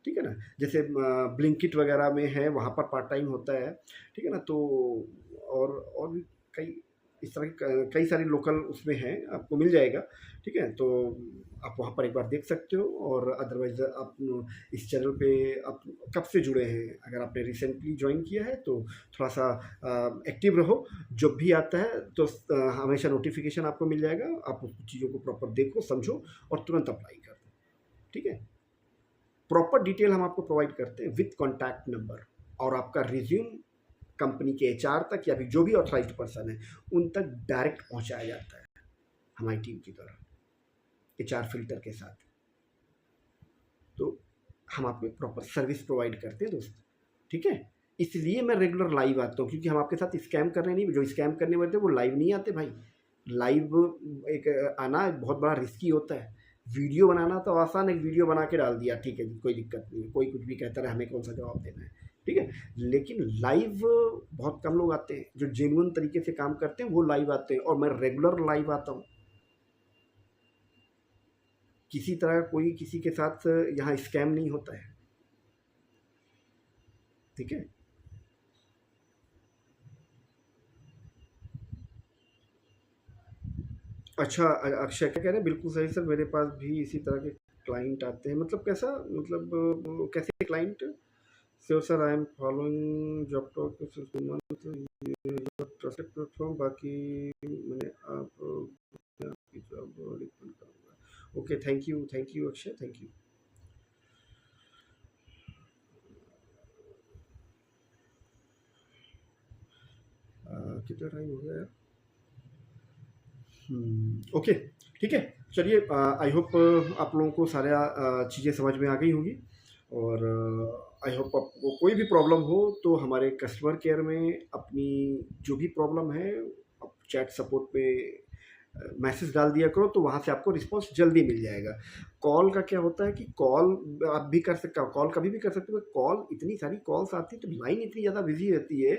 ठीक है ना, जैसे ब्लिंकिट वगैरह में है, वहाँ पर पार्ट टाइम होता है। ठीक है ना, तो और भी कई इस तरह के कई सारे लोकल उसमें हैं, आपको मिल जाएगा। ठीक है, तो आप वहाँ पर एक बार देख सकते हो, और अदरवाइज़ आप इस चैनल पे आप कब से जुड़े हैं, अगर आपने रिसेंटली ज्वाइन किया है तो थोड़ा सा एक्टिव रहो। जब भी आता है तो हमेशा नोटिफिकेशन आपको मिल जाएगा, आप उस चीज़ों को प्रॉपर देखो, समझो और तुरंत अप्लाई कर दो। ठीक है, प्रॉपर डिटेल हम आपको प्रोवाइड करते हैं विथ कॉन्टैक्ट नंबर, और आपका रिज्यूम कंपनी के एचआर तक या फिर जो भी ऑथराइज्ड पर्सन है उन तक डायरेक्ट पहुंचाया जाता है हमारी टीम की तरफ, एचआर फिल्टर के साथ। तो हम आपको प्रॉपर सर्विस प्रोवाइड करते हैं दोस्त। ठीक है, इसलिए मैं रेगुलर लाइव आता हूँ, क्योंकि हम आपके साथ स्कैम करने नहीं, जो स्कैम करने वाले थे वो लाइव नहीं आते भाई। लाइव एक आना बहुत बड़ा रिस्की होता है। वीडियो बनाना तो आसान है, वीडियो बना के डाल दिया, ठीक है जी, कोई दिक्कत नहीं है, कोई कुछ भी कहता रहे, हमें कौन सा जवाब देना है। ठीक है, लेकिन लाइव बहुत कम लोग आते हैं, जो जेन्युइन तरीके से काम करते हैं वो लाइव आते हैं, और मैं रेगुलर लाइव आता हूँ। किसी तरह कोई किसी के साथ यहाँ स्कैम नहीं होता है। ठीक है, अच्छा अक्षय क्या कह रहे हैं, बिल्कुल सही सर, मेरे पास भी इसी तरह के क्लाइंट आते हैं। मतलब कैसा, मतलब कैसे client? Sure sir, I am following job talk trusted platform, बाकी मैंने आपकी जॉब रिकमेंड करूँगा। Okay, thank you Akshay, thank you. कितना टाइम हो गया यार? ओके, ठीक है, चलिए, आई होप आप लोगों को सारा चीज़ें समझ में आ गई होंगी, और आई होप आपको कोई भी प्रॉब्लम हो तो हमारे कस्टमर केयर में अपनी जो भी प्रॉब्लम है आप चैट सपोर्ट पे मैसेज डाल दिया करो, तो वहाँ से आपको रिस्पॉन्स जल्दी मिल जाएगा। कॉल का क्या होता है कि कॉल आप भी कर सकते हो, कॉल कभी भी कर सकते हो, कॉल इतनी सारी कॉल्स आती है तो लाइन इतनी ज़्यादा बिजी रहती है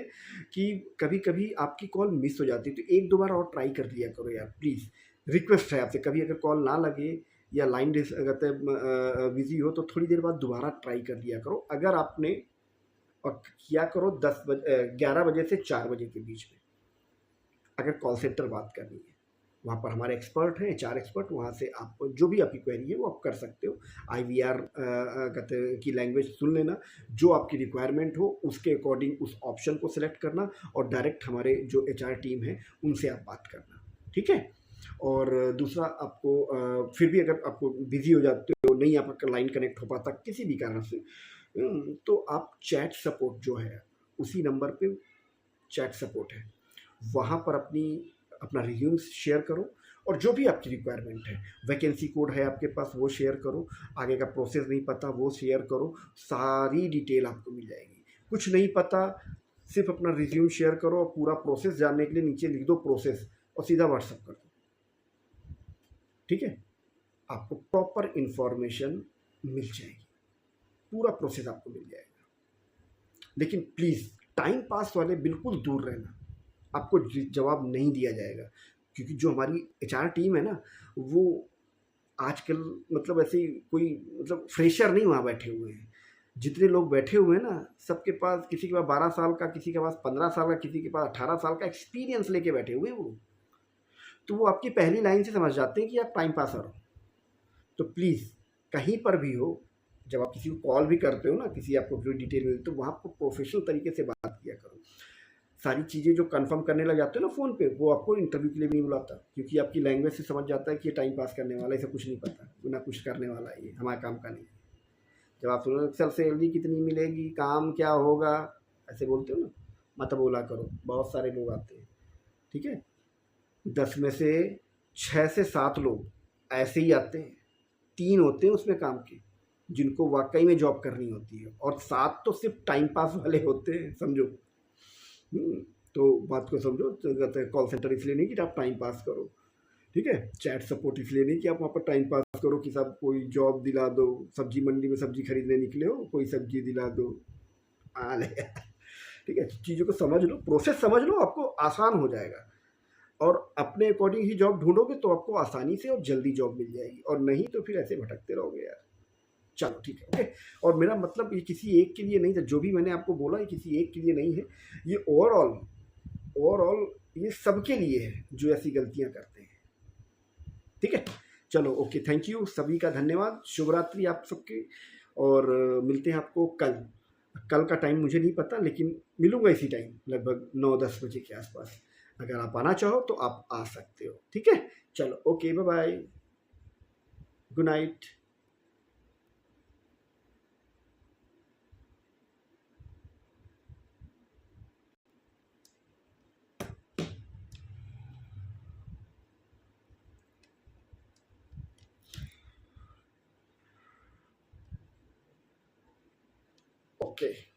कि कभी कभी आपकी कॉल मिस हो जाती है। तो एक दो बार और ट्राई कर लिया करो यार, प्लीज़, रिक्वेस्ट है आपसे। कभी अगर कॉल ना लगे या लाइन अगर बिजी हो तो थोड़ी देर बाद दोबारा ट्राई कर लिया करो। अगर आपने और किया करो 11 बजे से 4 बजे के बीच में, अगर कॉल सेंटर बात करनी है। वहाँ पर हमारे एक्सपर्ट हैं, 4 एक्सपर्ट, वहाँ से आप जो भी आपकी क्वेरी है वो आप कर सकते हो। IVR कहते की लैंग्वेज सुन लेना, जो आपकी रिक्वायरमेंट हो उसके अकॉर्डिंग उस ऑप्शन को सिलेक्ट करना, और डायरेक्ट हमारे जो HR टीम है उनसे आप बात करना। ठीक है, और दूसरा आपको फिर भी अगर आपको बिजी हो जाते हो, नहीं आपका लाइन कनेक्ट हो पाता किसी भी कारण से, तो आप चैट सपोर्ट जो है उसी नंबर पे चैट सपोर्ट है, वहाँ पर अपना रिज्यूम शेयर करो, और जो भी आपकी रिक्वायरमेंट है, वैकेंसी कोड है आपके पास वो शेयर करो, आगे का प्रोसेस नहीं पता वो शेयर करो, सारी डिटेल आपको मिल जाएगी। कुछ नहीं पता, सिर्फ अपना रिज्यूम शेयर करो, और पूरा प्रोसेस जानने के लिए नीचे लिख दो प्रोसेस, और सीधा व्हाट्सअप कर दो। ठीक है, आपको प्रॉपर इंफॉर्मेशन मिल जाएगी, पूरा प्रोसेस आपको मिल जाएगा। लेकिन प्लीज़ टाइम पास वाले बिल्कुल दूर रहना, आपको जवाब नहीं दिया जाएगा, क्योंकि जो हमारी HR टीम है ना, वो आजकल मतलब ऐसे कोई मतलब फ्रेशर नहीं वहाँ बैठे हुए हैं। जितने लोग बैठे हुए हैं ना, सबके पास, किसी के पास 12 साल का, किसी के पास 15 साल का, किसी के पास 18 साल का एक्सपीरियंस लेके बैठे हुए हैं वो। तो वो आपकी पहली लाइन से समझ जाते हैं कि आप टाइम पासर हो। तो प्लीज़ कहीं पर भी हो, जब आप किसी को कॉल भी करते हो ना, किसी आपको कोई डिटेल मिलती तो वहाँ पर प्रोफेशनल तरीके से बात किया करो। सारी चीज़ें जो कंफर्म करने लग जाते हो ना फ़ोन पे, वो आपको इंटरव्यू के लिए भी नहीं बुलाता, क्योंकि आपकी लैंग्वेज से समझ जाता है कि ये टाइम पास करने वाला है, इसे कुछ नहीं पता, ना कुछ करने वाला है, ये हमारे काम का नहीं है। जब आप सुनो सर सैलरी कितनी मिलेगी, काम क्या होगा, ऐसे बोलते हो ना, मत बोला करो, बहुत सारे लोग आते हैं। ठीक है, 10 में से 6 से 7 लोग ऐसे ही आते हैं, 3 होते हैं उसमें काम के जिनको वाकई में जॉब करनी होती है, और 7 तो सिर्फ टाइम पास वाले होते हैं, समझो। तो बात को समझो, तो कहते हैं कॉल सेंटर इसलिए नहीं कि आप टाइम पास करो। ठीक है। चैट सपोर्ट इसलिए नहीं कि आप वहाँ पर टाइम पास करो कि साहब कोई जॉब दिला दो, सब्जी मंडी में सब्जी खरीदने निकले हो, कोई सब्जी दिला दो, ले ठीक है। चीज़ों को समझ लो, प्रोसेस समझ लो, आपको आसान हो जाएगा और अपने अकॉर्डिंग ही जॉब ढूंढोगे तो आपको आसानी से और जल्दी जॉब मिल जाएगी, और नहीं तो फिर ऐसे भटकते रहोगे यार। चलो ठीक है, ओके। और मेरा मतलब ये किसी एक के लिए नहीं था, जो भी मैंने आपको बोला ये किसी एक के लिए नहीं है, ये ओवरऑल ओवरऑल ये सबके लिए है जो ऐसी गलतियां करते हैं। ठीक है, चलो ओके, थैंक यू, सभी का धन्यवाद, शुभ रात्रि आप सबके। और मिलते हैं आपको कल। कल का टाइम मुझे नहीं पता, लेकिन मिलूंगा इसी टाइम लगभग 9-10 बजे के आसपास। अगर आप आना चाहो तो आप आ सकते हो, ठीक है। चलो okay, bye bye, good night. Okay.